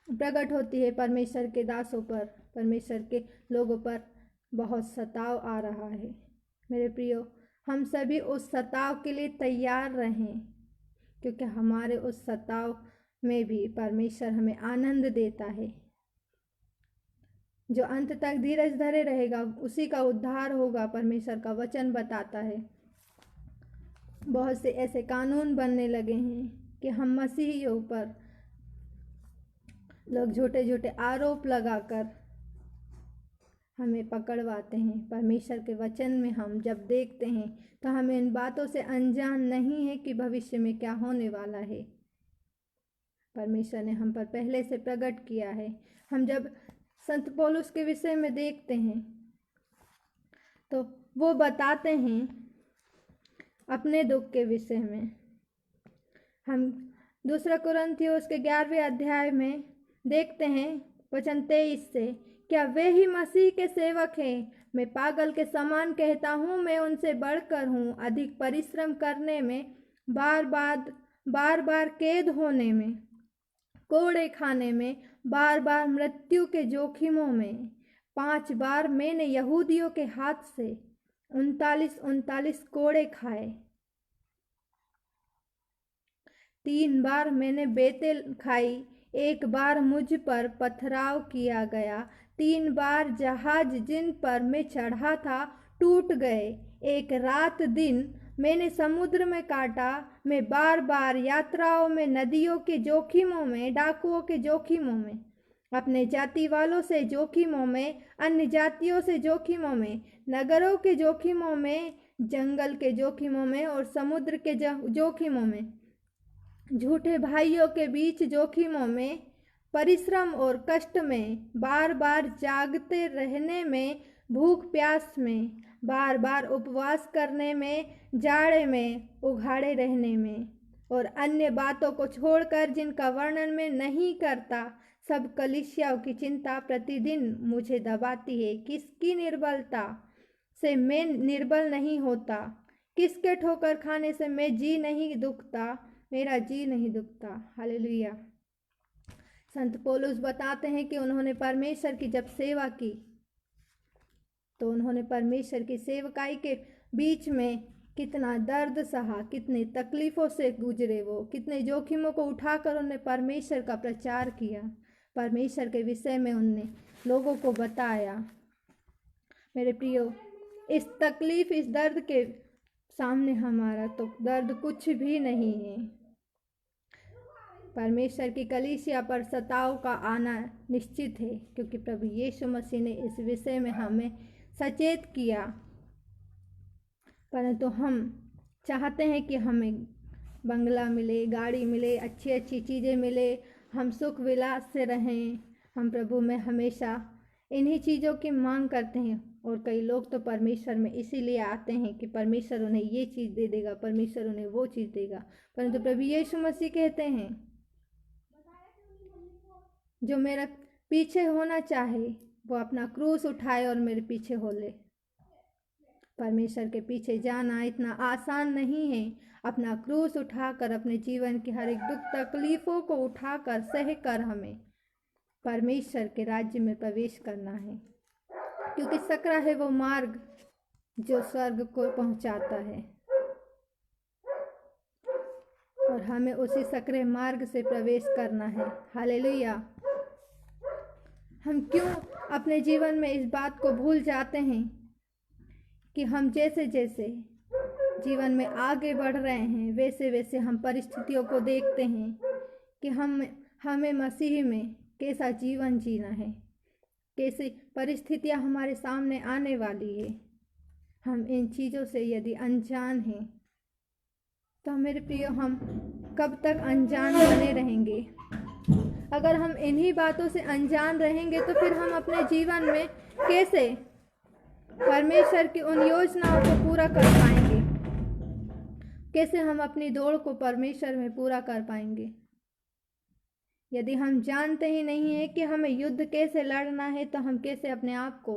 प्रकट होती है। परमेश्वर के दासों पर, परमेश्वर के लोगों पर बहुत सताव आ रहा है। मेरे प्रियो, हम सभी उस सताव के लिए तैयार रहें, क्योंकि हमारे उस सताव में भी परमेश्वर हमें आनंद देता है। जो अंत तक धीरज धरे रहेगा उसी का उद्धार होगा, परमेश्वर का वचन बताता है। बहुत से ऐसे कानून बनने लगे हैं कि हम मसीहियों पर लोग झूठे झूठे आरोप लगाकर हमें पकड़वाते हैं। परमेश्वर के वचन में हम जब देखते हैं तो हमें इन बातों से अनजान नहीं है कि भविष्य में क्या होने वाला है। परमेश्वर ने हम पर पहले से प्रकट किया है। हम जब संत पौलुस के विषय में देखते हैं तो वो बताते हैं अपने दुख के विषय में। हम दूसरा कुरिन्थियों उसके 11वें अध्याय में देखते हैं वचन 23 से, क्या वे ही मसीह के सेवक हैं? मैं पागल के समान कहता हूँ, मैं उनसे बढ़कर हूँ। अधिक परिश्रम करने में, बार बार कैद होने में, कोड़े खाने में, बार बार मृत्यु के जोखिमों में। 5 बार मैंने यहूदियों के हाथ से 39 कोड़े खाए। 3 बार मैंने बेतें खाई। 1 बार मुझ पर पथराव किया गया। 3 बार जहाज जिन पर मैं चढ़ा था टूट गए। 1 रात दिन मैंने समुद्र में काटा। मैं बार बार यात्राओं में, नदियों के जोखिमों में, डाकुओं के जोखिमों में, अपने जाति वालों से जोखिमों में, अन्य जातियों से जोखिमों में, नगरों के जोखिमों में, जंगल के जोखिमों में और समुद्र के जोखिमों में, झूठे भाइयों के बीच जोखिमों में, परिश्रम और कष्ट में, बार बार जागते रहने में, भूख प्यास में, बार बार उपवास करने में, जाड़े में उघाड़े रहने में और अन्य बातों को छोड़कर जिनका वर्णन मैं नहीं करता। सब कलीसियाओं की चिंता प्रतिदिन मुझे दबाती है। किसकी निर्बलता से मैं निर्बल नहीं होता? किसके ठोकर खाने से मैं जी नहीं दुखता? मेरा जी नहीं दुखता। हालेलुया। संत पौलुस बताते हैं कि उन्होंने परमेश्वर की जब सेवा की तो उन्होंने परमेश्वर की सेवकाई के बीच में कितना दर्द सहा, कितनी तकलीफ़ों से गुजरे वो, कितने जोखिमों को उठाकर उन्होंने परमेश्वर का प्रचार किया, परमेश्वर के विषय में उनने लोगों को बताया। मेरे प्रियो, इस तकलीफ़, इस दर्द के सामने हमारा तो दर्द कुछ भी नहीं है। परमेश्वर की कलीसिया पर सताव का आना निश्चित है, क्योंकि प्रभु यीशु मसीह ने इस विषय में हमें सचेत किया। परंतु हम चाहते हैं कि हमें बंगला मिले, गाड़ी मिले, अच्छी अच्छी चीज़ें मिले, हम सुख विलास से रहें। हम प्रभु में हमेशा इन्हीं चीज़ों की मांग करते हैं। और कई लोग तो परमेश्वर में इसीलिए आते हैं कि परमेश्वर उन्हें ये चीज़ दे देगा, परमेश्वर उन्हें वो चीज़ देगा। परंतु प्रभु यीशु मसीह कहते हैं, जो मेरा पीछे होना चाहे वो अपना क्रूस उठाए और मेरे पीछे हो ले। परमेश्वर के पीछे जाना इतना आसान नहीं है। अपना क्रूस उठाकर अपने जीवन की हर एक दुख तकलीफ़ों को उठाकर सहकर हमें परमेश्वर के राज्य में प्रवेश करना है, क्योंकि सकरा है वो मार्ग जो स्वर्ग को पहुंचाता है, और हमें उसी सकरे मार्ग से प्रवेश करना है। हालेलुया। हम क्यों अपने जीवन में इस बात को भूल जाते हैं कि हम जैसे जैसे जीवन में आगे बढ़ रहे हैं, वैसे वैसे हम परिस्थितियों को देखते हैं कि हमें मसीह में कैसा जीवन जीना है, कैसी परिस्थितियां हमारे सामने आने वाली है। हम इन चीज़ों से यदि अनजान हैं तो मेरे प्रियो, हम कब तक अनजान बने रहेंगे? अगर हम इन्हीं बातों से अनजान रहेंगे तो फिर हम अपने जीवन में कैसे परमेश्वर की उन योजनाओं को पूरा कर पाएंगे? कैसे हम अपनी दौड़ को परमेश्वर में पूरा कर पाएंगे? यदि हम जानते ही नहीं है कि हमें युद्ध कैसे लड़ना है, तो हम कैसे अपने आप को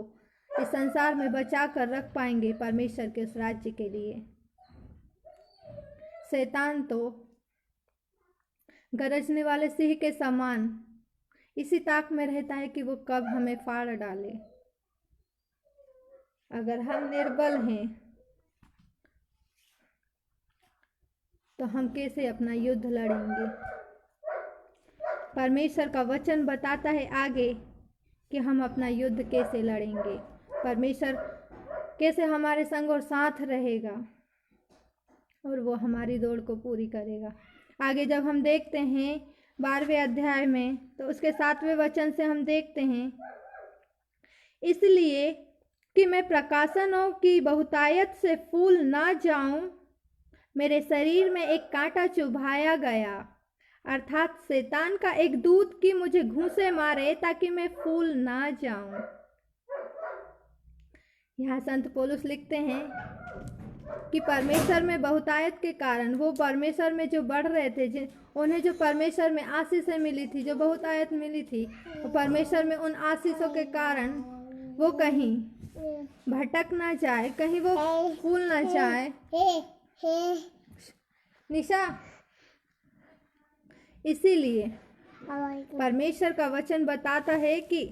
इस संसार में बचा कर रख पाएंगे परमेश्वर के उस राज्य के लिए? शैतान तो गरजने वाले सिंह के समान इसी ताक में रहता है कि वो कब हमें फाड़ डाले। अगर हम निर्बल हैं तो हम कैसे अपना युद्ध लड़ेंगे? परमेश्वर का वचन बताता है आगे कि हम अपना युद्ध कैसे लड़ेंगे, परमेश्वर कैसे हमारे संग और साथ रहेगा और वो हमारी दौड़ को पूरी करेगा। आगे जब हम देखते हैं 12वें अध्याय में, तो उसके 7वें वचन से हम देखते हैं, इसलिए कि मैं प्रकाशनों की बहुतायत से फूल ना जाऊं, मेरे शरीर में एक कांटा चुभाया गया, अर्थात शैतान का एक दूत कि मुझे घूंसे मारे ताकि मैं फूल ना जाऊं। यहाँ संत पौलुस लिखते हैं कि परमेश्वर में बहुतायत के कारण वो परमेश्वर में जो बढ़ रहे थे, उन्हें जो परमेश्वर में आशीषें मिली थी, जो बहुतायत मिली थी, वो परमेश्वर में उन आशीषों के कारण वो कहीं भटक ना जाए, कहीं वो भूल ना जाए। निशा, इसीलिए परमेश्वर का वचन बताता है कि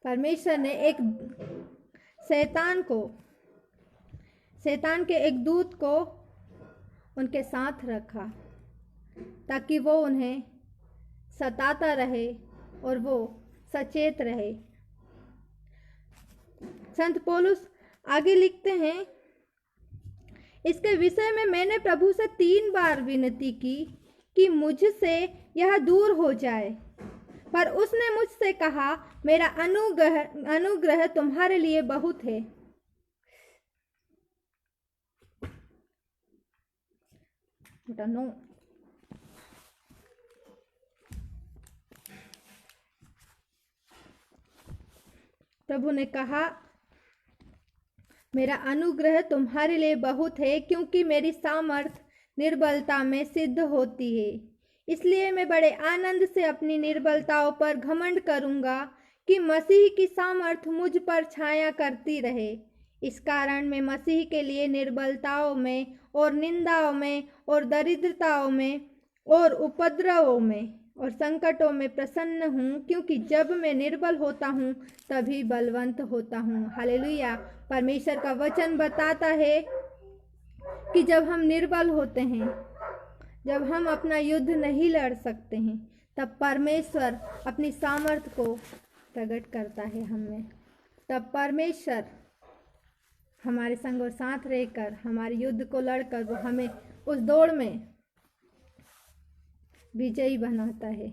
परमेश्वर ने एक शैतान के एक दूत को उनके साथ रखा ताकि वो उन्हें सताता रहे और वो सचेत रहे। संत पौलुस आगे लिखते हैं, इसके विषय में मैंने प्रभु से 3 बार विनती की कि मुझसे यह दूर हो जाए, पर उसने मुझसे कहा, मेरा अनुग्रह तुम्हारे लिए बहुत है। नो, प्रभु ने कहा, मेरा अनुग्रह तुम्हारे लिए बहुत है, क्योंकि मेरी सामर्थ निर्बलता में सिद्ध होती है। इसलिए मैं बड़े आनंद से अपनी निर्बलताओं पर घमंड करूंगा कि मसीह की सामर्थ मुझ पर छाया करती रहे। इस कारण मैं मसीह के लिए निर्बलताओं में और निंदाओं में और दरिद्रताओं में और उपद्रवों में और संकटों में प्रसन्न हूँ, क्योंकि जब मैं निर्बल होता हूँ तभी बलवंत होता हूँ। हालेलुया। परमेश्वर का वचन बताता है कि जब हम निर्बल होते हैं, जब हम अपना युद्ध नहीं लड़ सकते हैं, तब परमेश्वर अपनी सामर्थ्य को प्रकट करता है हमें। तब परमेश्वर हमारे संग और साथ रहकर हमारे युद्ध को लड़कर वो हमें उस दौड़ में विजयी बनाता है।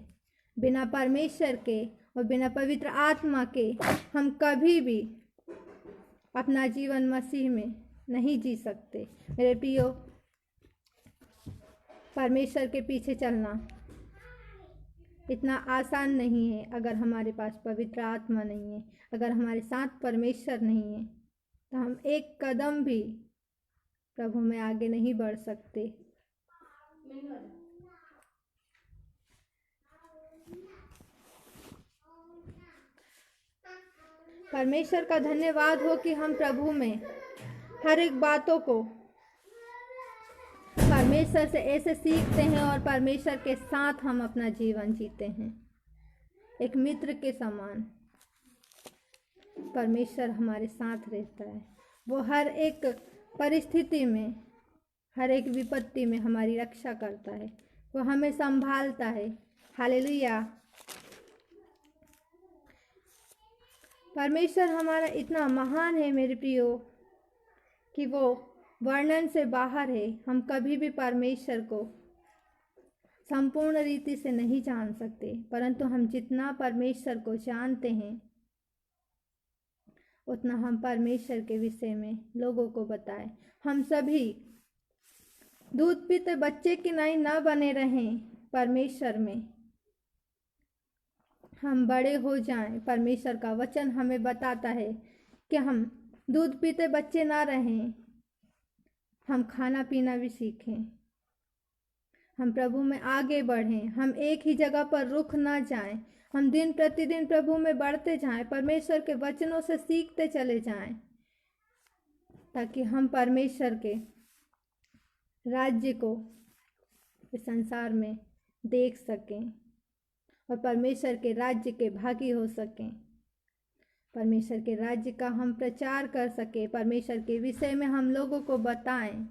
बिना परमेश्वर के और बिना पवित्र आत्मा के हम कभी भी अपना जीवन मसीह में नहीं जी सकते। मेरे प्रियो, परमेश्वर के पीछे चलना इतना आसान नहीं है अगर हमारे पास पवित्र आत्मा नहीं है। अगर हमारे साथ परमेश्वर नहीं है तो हम एक कदम भी प्रभु में आगे नहीं बढ़ सकते। परमेश्वर का धन्यवाद हो कि हम प्रभु में हर एक बातों को परमेश्वर से ऐसे सीखते हैं और परमेश्वर के साथ हम अपना जीवन जीते हैं। एक मित्र के समान परमेश्वर हमारे साथ रहता है। वो हर एक परिस्थिति में, हर एक विपत्ति में हमारी रक्षा करता है। वो हमें संभालता है। हालेलुया। परमेश्वर हमारा इतना महान है मेरे प्रियो कि वो वर्णन से बाहर है। हम कभी भी परमेश्वर को संपूर्ण रीति से नहीं जान सकते, परंतु हम जितना परमेश्वर को जानते हैं उतना हम परमेश्वर के विषय में लोगों को बताएं। हम सभी दूध पीते बच्चे की नाई न बने रहें परमेश्वर में, हम बड़े हो जाएं। परमेश्वर का वचन हमें बताता है कि हम दूध पीते बच्चे ना रहें, हम खाना पीना भी सीखें, हम प्रभु में आगे बढ़ें, हम एक ही जगह पर रुक ना जाएं, हम दिन प्रतिदिन प्रभु में बढ़ते जाएं, परमेश्वर के वचनों से सीखते चले जाएं, ताकि हम परमेश्वर के राज्य को इस संसार में देख सकें और परमेश्वर के राज्य के भागी हो सकें। परमेश्वर के राज्य का हम प्रचार कर सकें, परमेश्वर के विषय में हम लोगों को बताएं।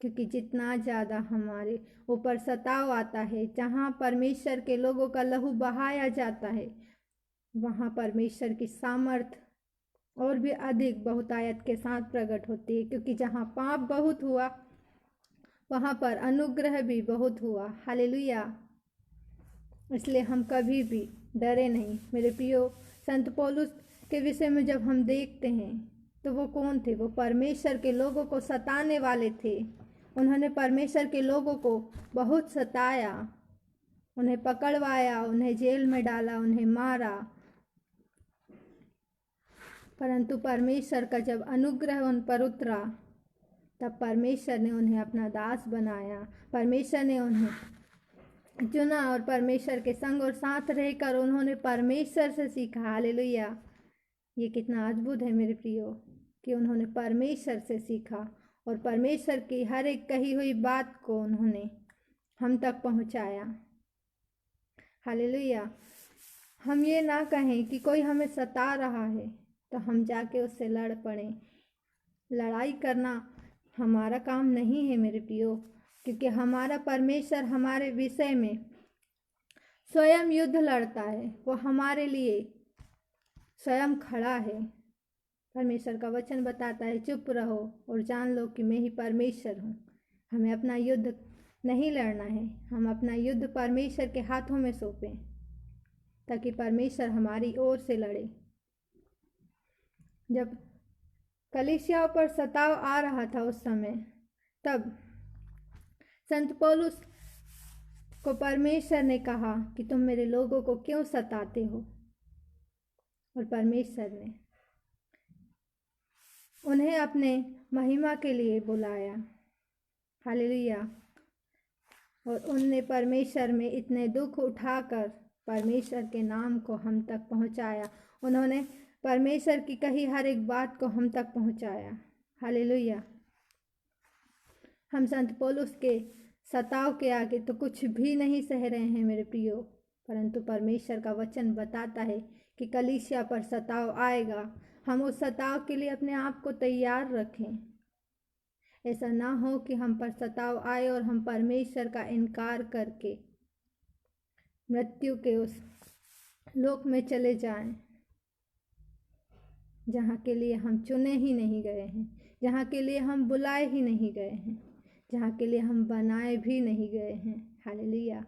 क्योंकि जितना ज़्यादा हमारे ऊपर सताव आता है, जहाँ परमेश्वर के लोगों का लहू बहाया जाता है, वहाँ परमेश्वर की सामर्थ और भी अधिक बहुतायत के साथ प्रकट होती है। क्योंकि जहाँ पाप बहुत हुआ वहाँ पर अनुग्रह भी बहुत हुआ। हालेलुया। इसलिए हम कभी भी डरे नहीं। मेरे प्रियो, संत पौलुस के विषय में जब हम देखते हैं तो वो कौन थे? वो परमेश्वर के लोगों को सताने वाले थे। उन्होंने परमेश्वर के लोगों को बहुत सताया, उन्हें पकड़वाया, उन्हें जेल में डाला, उन्हें मारा। परंतु परमेश्वर का जब अनुग्रह उन पर उतरा तब परमेश्वर ने उन्हें अपना दास बनाया। परमेश्वर ने उन्हें चुना और परमेश्वर के संग और साथ रहकर उन्होंने परमेश्वर से सीखा। हालेलुया। ये कितना अद्भुत है मेरे प्रियो कि उन्होंने परमेश्वर से सीखा और परमेश्वर की हर एक कही हुई बात को उन्होंने हम तक पहुंचाया। हालेलुया। हम ये ना कहें कि कोई हमें सता रहा है तो हम जाके उससे लड़ पड़ें। लड़ाई करना हमारा काम नहीं है मेरे प्रियो, क्योंकि हमारा परमेश्वर हमारे विषय में स्वयं युद्ध लड़ता है। वो हमारे लिए स्वयं खड़ा है। परमेश्वर का वचन बताता है, चुप रहो और जान लो कि मैं ही परमेश्वर हूँ। हमें अपना युद्ध नहीं लड़ना है, हम अपना युद्ध परमेश्वर के हाथों में सौंपें ताकि परमेश्वर हमारी ओर से लड़े। जब कलीसियाओं पर सताव आ रहा था उस समय, तब संत पौलुस को परमेश्वर ने कहा कि तुम मेरे लोगों को क्यों सताते हो, और परमेश्वर ने उन्हें अपने महिमा के लिए बुलाया। हालेलुया। और उनने परमेश्वर में इतने दुख उठाकर परमेश्वर के नाम को हम तक पहुंचाया। उन्होंने परमेश्वर की कही हर एक बात को हम तक पहुंचाया। हालेलुया। हम संत पौलुस के सताव के आगे तो कुछ भी नहीं सह रहे हैं मेरे प्रियो। परंतु परमेश्वर का वचन बताता है कि कलीसिया पर सताव आएगा। हम उस सताव के लिए अपने आप को तैयार रखें। ऐसा ना हो कि हम पर सताव आए और हम परमेश्वर का इनकार करके मृत्यु के उस लोक में चले जाएं, जहाँ के लिए हम चुने ही नहीं गए हैं, जहाँ के लिए हम बुलाए ही नहीं गए हैं, जहाँ के लिए हम बनाए भी नहीं गए हैं। हालेलुया।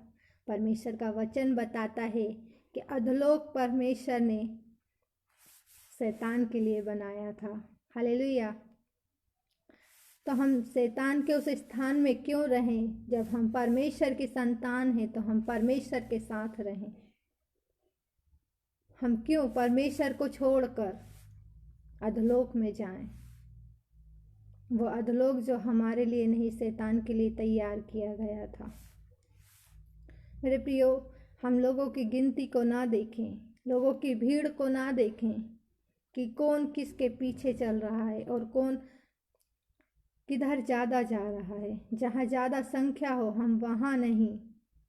परमेश्वर का वचन बताता है कि अधोलोक परमेश्वर ने शैतान के लिए बनाया था। हालेलुया। तो हम शैतान के उस स्थान में क्यों रहें? जब हम परमेश्वर की संतान हैं तो हम परमेश्वर के साथ रहें। हम क्यों परमेश्वर को छोड़कर अधोलोक में जाएं? वो अधोलोक जो हमारे लिए नहीं, शैतान के लिए तैयार किया गया था। मेरे प्रियो, हम लोगों की गिनती को ना देखें, लोगों की भीड़ को ना देखें कि कौन किसके पीछे चल रहा है और कौन किधर ज़्यादा जा रहा है। जहाँ ज़्यादा संख्या हो हम वहाँ नहीं,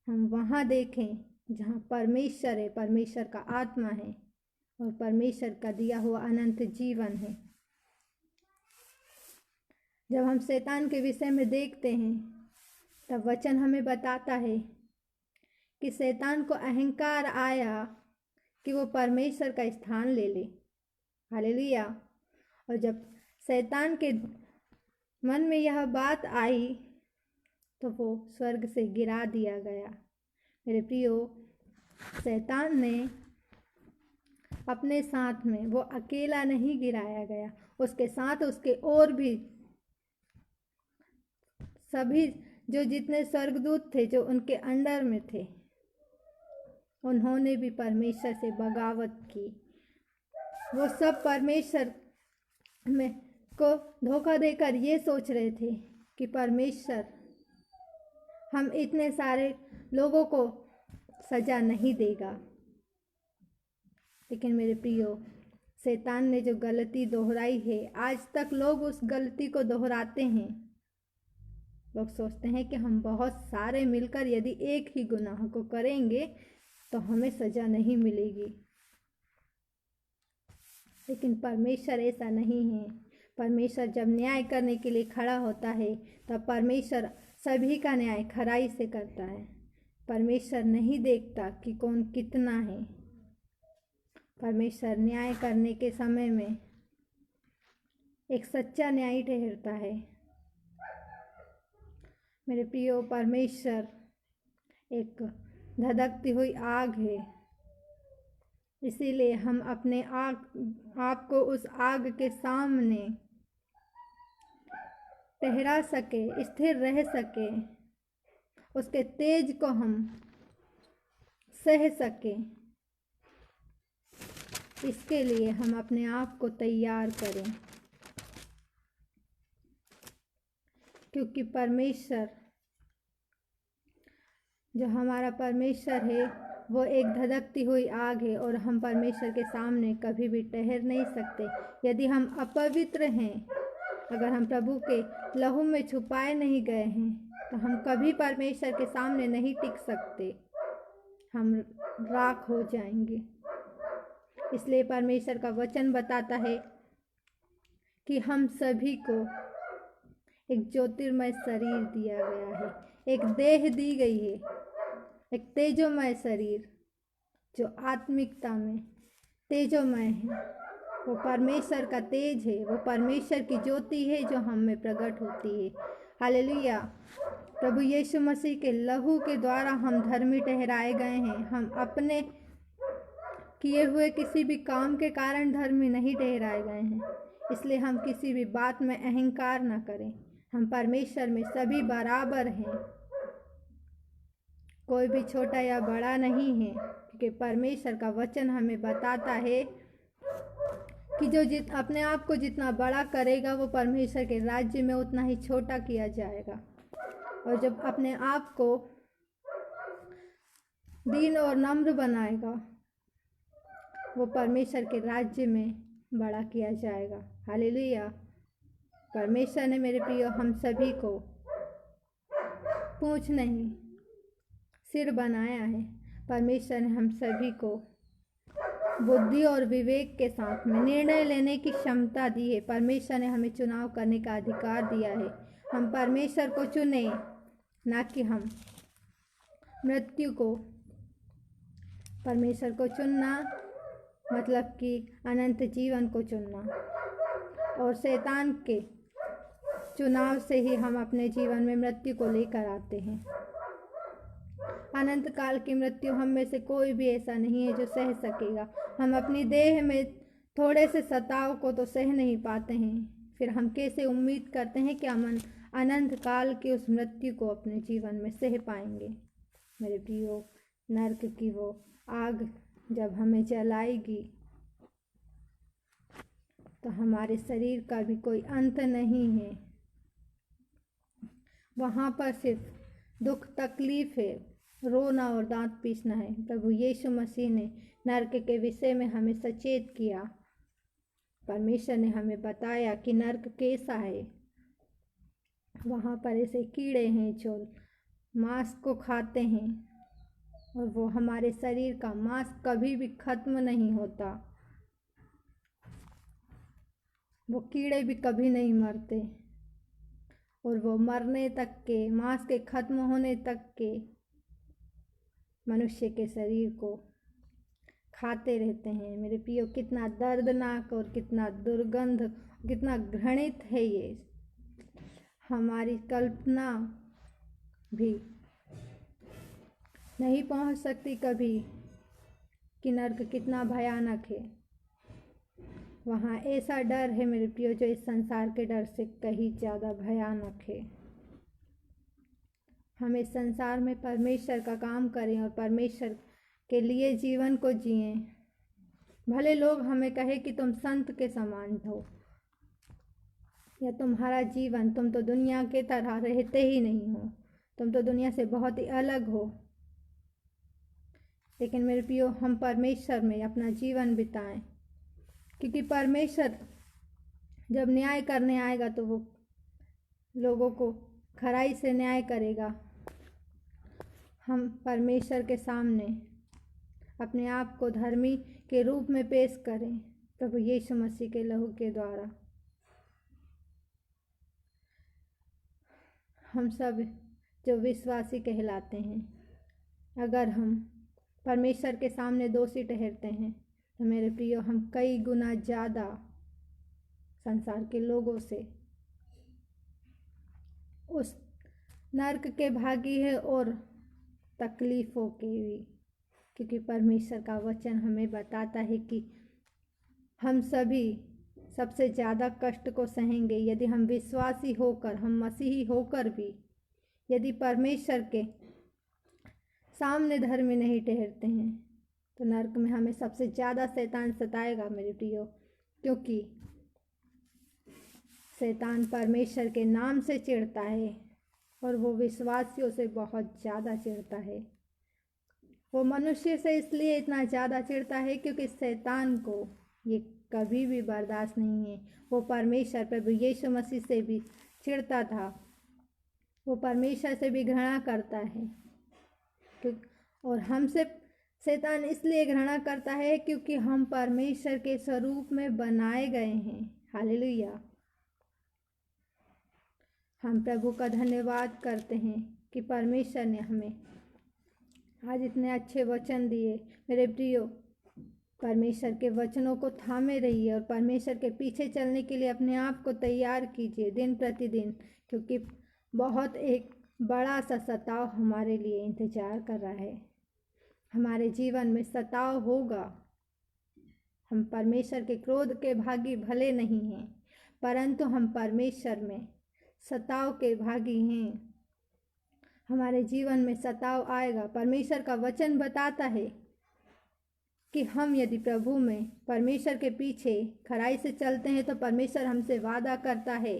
हम वहाँ देखें जहाँ परमेश्वर है, परमेश्वर का आत्मा है और परमेश्वर का दिया हुआ अनंत जीवन है। जब हम शैतान के विषय में देखते हैं तब वचन हमें बताता है कि शैतान को अहंकार आया कि वो परमेश्वर का स्थान ले ले। हालेलुया। और जब शैतान के मन में यह बात आई तो वो स्वर्ग से गिरा दिया गया। मेरे प्रियो, शैतान ने अपने साथ में, वो अकेला नहीं गिराया गया, उसके साथ उसके और भी सभी जो जितने स्वर्गदूत थे जो उनके अंडर में थे, उन्होंने भी परमेश्वर से बगावत की। वो सब परमेश्वर में को धोखा देकर ये सोच रहे थे कि परमेश्वर हम इतने सारे लोगों को सजा नहीं देगा। लेकिन मेरे प्रियो, शैतान ने जो गलती दोहराई है, आज तक लोग उस गलती को दोहराते हैं। लोग सोचते हैं कि हम बहुत सारे मिलकर यदि एक ही गुनाह को करेंगे तो हमें सजा नहीं मिलेगी। लेकिन परमेश्वर ऐसा नहीं है। परमेश्वर जब न्याय करने के लिए खड़ा होता है तब परमेश्वर सभी का न्याय खराई से करता है। परमेश्वर नहीं देखता कि कौन कितना है। परमेश्वर न्याय करने के समय में एक सच्चा न्याय ठहरता है। मेरे प्रियो, परमेश्वर एक धधकती हुई आग है, इसीलिए हम अपने आप को उस आग के सामने ठहरा सके, स्थिर रह सके, उसके तेज को हम सह सके। इसके लिए हम अपने आप को तैयार करें, क्योंकि परमेश्वर जो हमारा परमेश्वर है वो एक धधकती हुई आग है और हम परमेश्वर के सामने कभी भी ठहर नहीं सकते। यदि हम अपवित्र हैं, अगर हम प्रभु के लहू में छुपाए नहीं गए हैं, तो हम कभी परमेश्वर के सामने नहीं टिक सकते, हम राख हो जाएंगे। इसलिए परमेश्वर का वचन बताता है कि हम सभी को एक ज्योतिर्मय शरीर दिया गया है, एक देह दी गई है, एक तेजोमय शरीर जो आत्मिकता में तेजोमय है। वो परमेश्वर का तेज है, वो परमेश्वर की ज्योति है जो हम में प्रकट होती है। हालेलुया। प्रभु यीशु मसीह के लहू के द्वारा हम धर्मी ठहराए गए हैं। हम अपने किए हुए किसी भी काम के कारण धर्मी नहीं ठहराए गए हैं। इसलिए हम किसी भी बात में अहंकार न करें। हम परमेश्वर में सभी बराबर हैं, कोई भी छोटा या बड़ा नहीं है, क्योंकि परमेश्वर का वचन हमें बताता है कि जो अपने आप को जितना बड़ा करेगा वो परमेश्वर के राज्य में उतना ही छोटा किया जाएगा, और जब अपने आप को दीन और नम्र बनाएगा वो परमेश्वर के राज्य में बड़ा किया जाएगा। हालेलुया। परमेश्वर ने मेरे प्रियो हम सभी को पूंछ नहीं सिर बनाया है। परमेश्वर ने हम सभी को बुद्धि और विवेक के साथ में निर्णय लेने की क्षमता दी है। परमेश्वर ने हमें चुनाव करने का अधिकार दिया है। हम परमेश्वर को चुने, ना कि हम मृत्यु को। परमेश्वर को चुनना मतलब कि अनंत जीवन को चुनना, और शैतान के चुनाव से ही हम अपने जीवन में मृत्यु को लेकर आते हैं। अनंत काल की मृत्यु हम में से कोई भी ऐसा नहीं है जो सह सकेगा। हम अपनी देह में थोड़े से सताव को तो सह नहीं पाते हैं, फिर हम कैसे उम्मीद करते हैं कि हम अनंत काल की उस मृत्यु को अपने जीवन में सह पाएंगे। मेरे प्रियो, नरक की वो आग जब हमें जलाएगी तो हमारे शरीर का भी कोई अंत नहीं है। वहाँ पर सिर्फ दुख तकलीफ है, रोना और दांत पीसना है। प्रभु यीशु मसीह ने नरक के विषय में हमें सचेत किया। परमेश्वर ने हमें बताया कि नरक कैसा है। वहाँ पर ऐसे कीड़े हैं जो मांस को खाते हैं, और वो हमारे शरीर का मांस कभी भी खत्म नहीं होता। वो कीड़े भी कभी नहीं मरते, और वो मरने तक के, मांस के खत्म होने तक के मनुष्य के शरीर को खाते रहते हैं। मेरे प्रियो, कितना दर्दनाक और कितना दुर्गंध, कितना घृणित है ये। हमारी कल्पना भी नहीं पहुंच सकती कभी कि नरक कितना भयानक है। वहाँ ऐसा डर है मेरे प्रियो जो इस संसार के डर से कहीं ज़्यादा भयानक है। हम इस संसार में परमेश्वर का काम करें और परमेश्वर के लिए जीवन को जिएं। भले लोग हमें कहे कि तुम संत के समान हो, या तुम्हारा जीवन, तुम तो दुनिया के तरह रहते ही नहीं हो, तुम तो दुनिया से बहुत ही अलग हो। लेकिन मेरे प्रियो, हम परमेश्वर में अपना जीवन बिताएं, क्योंकि परमेश्वर जब न्याय करने आएगा तो वो लोगों को खराई से न्याय करेगा। हम परमेश्वर के सामने अपने आप को धर्मी के रूप में पेश करें प्रभु यीशु मसीह के लहू के द्वारा। हम सब जो विश्वासी कहलाते हैं, अगर हम परमेश्वर के सामने दोषी ठहरते हैं तो मेरे प्रियो, हम कई गुना ज़्यादा संसार के लोगों से उस नरक के भागी है और तकलीफ़ों के भी, क्योंकि परमेश्वर का वचन हमें बताता है कि हम सभी सबसे ज़्यादा कष्ट को सहेंगे यदि हम विश्वासी होकर, हम मसीही होकर भी यदि परमेश्वर के सामने धर्मी नहीं ठहरते हैं, तो नरक में हमें सबसे ज़्यादा शैतान सताएगा मेरे प्रियो। क्योंकि शैतान परमेश्वर के नाम से चिढ़ता है और वो विश्वासियों से बहुत ज़्यादा चिढ़ता है। वो मनुष्य से इसलिए इतना ज़्यादा चिढ़ता है क्योंकि शैतान को ये कभी भी बर्दाश्त नहीं है। वो परमेश्वर प्रभु यीशु मसीह से भी चिढ़ता था, वो परमेश्वर से भी घृणा करता है। और हमसे शैतान इसलिए घृणा करता है क्योंकि हम परमेश्वर के स्वरूप में बनाए गए हैं। हालेलुया। हम प्रभु का धन्यवाद करते हैं कि परमेश्वर ने हमें आज इतने अच्छे वचन दिए। मेरे प्रियो, परमेश्वर के वचनों को थामे रहिए और परमेश्वर के पीछे चलने के लिए अपने आप को तैयार कीजिए दिन प्रतिदिन, क्योंकि बहुत एक बड़ा सा सताव हमारे लिए इंतजार कर रहा है। हमारे जीवन में सताव होगा। हम परमेश्वर के क्रोध के भागी भले नहीं हैं, परंतु हम परमेश्वर में सताव के भागी हैं। हमारे जीवन में सताव आएगा। परमेश्वर का वचन बताता है कि हम यदि प्रभु में, परमेश्वर के पीछे खराई से चलते हैं तो परमेश्वर हमसे वादा करता है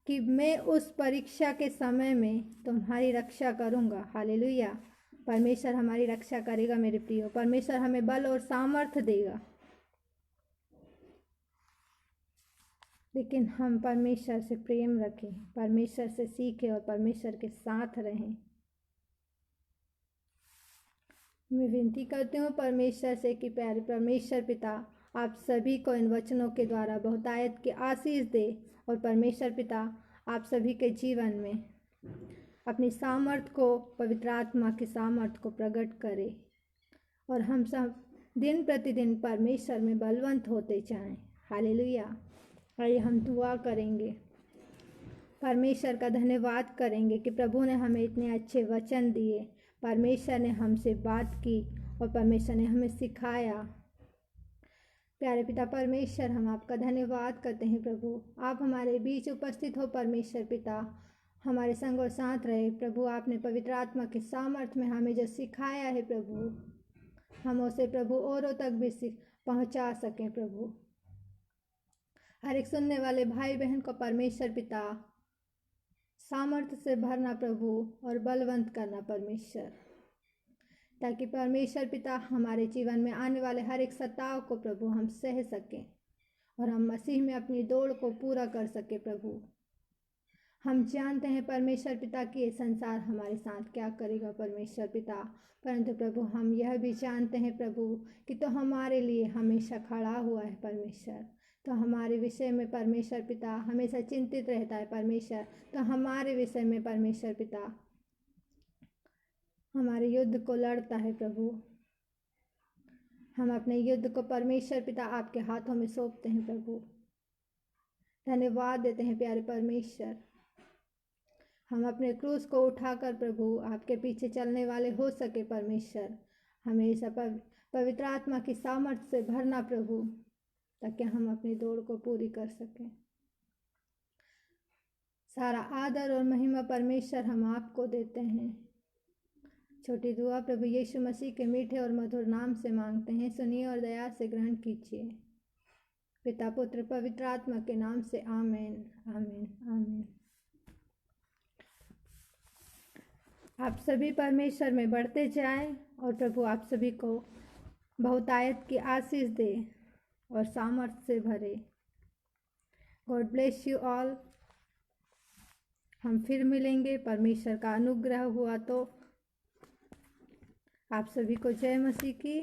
कि मैं उस परीक्षा के समय में तुम्हारी रक्षा करूँगा। हालेलुया। परमेश्वर हमारी रक्षा करेगा मेरे प्रियो। परमेश्वर हमें बल और सामर्थ्य देगा, लेकिन हम परमेश्वर से प्रेम रखें, परमेश्वर से सीखें और परमेश्वर के साथ रहें। मैं विनती करती हूँ परमेश्वर से कि प्यारे परमेश्वर पिता आप सभी को इन वचनों के द्वारा बहुतायत की आशीष दे और परमेश्वर पिता आप सभी के जीवन में अपनी सामर्थ को, पवित्र आत्मा की सामर्थ को प्रकट करे और हम सब दिन प्रतिदिन परमेश्वर में बलवंत होते जाएं। हालेलुया। आइए हम दुआ करेंगे, परमेश्वर का धन्यवाद करेंगे कि प्रभु ने हमें इतने अच्छे वचन दिए, परमेश्वर ने हमसे बात की और परमेश्वर ने हमें सिखाया। प्यारे पिता परमेश्वर, हम आपका धन्यवाद करते हैं प्रभु, आप हमारे बीच उपस्थित हो परमेश्वर पिता, हमारे संग और साथ रहे प्रभु। आपने पवित्र आत्मा के सामर्थ्य में हमें जो सिखाया है प्रभु, हम उसे प्रभु औरों तक भी पहुंचा सकें प्रभु। हर एक सुनने वाले भाई बहन को परमेश्वर पिता सामर्थ्य से भरना प्रभु और बलवंत करना परमेश्वर, ताकि परमेश्वर पिता हमारे जीवन में आने वाले हर एक सताव को प्रभु हम सह सकें और हम मसीह में अपनी दौड़ को पूरा कर सके प्रभु। हम जानते हैं परमेश्वर पिता कि ये संसार हमारे साथ क्या करेगा परमेश्वर पिता, परंतु प्रभु हम यह भी जानते हैं प्रभु कि तो हमारे लिए हमेशा खड़ा हुआ है परमेश्वर, तो हमारे विषय में परमेश्वर पिता हमेशा चिंतित रहता है परमेश्वर, तो हमारे विषय में परमेश्वर पिता हमारे युद्ध को लड़ता है प्रभु। हम अपने युद्ध को परमेश्वर पिता आपके हाथों में सौंपते हैं प्रभु। धन्यवाद देते हैं प्यारे परमेश्वर, हम अपने क्रूस को उठाकर प्रभु आपके पीछे चलने वाले हो सके परमेश्वर। हमेशा पवित्र आत्मा की सामर्थ्य से भरना प्रभु, ताकि हम अपनी दौड़ को पूरी कर सकें। सारा आदर और महिमा परमेश्वर हम आपको देते हैं। छोटी दुआ प्रभु यीशु मसीह के मीठे और मधुर नाम से मांगते हैं, सुनिए और दया से ग्रहण कीजिए। पिता पुत्र पवित्र आत्मा के नाम से आमीन आमीन आमीन। आप सभी परमेश्वर में बढ़ते जाएं और प्रभु आप सभी को बहुतायत की आशीष दे और सामर्थ्य से भरे। God bless you all. हम फिर मिलेंगे, परमेश्वर का अनुग्रह हुआ तो। आप सभी को जय मसीह की।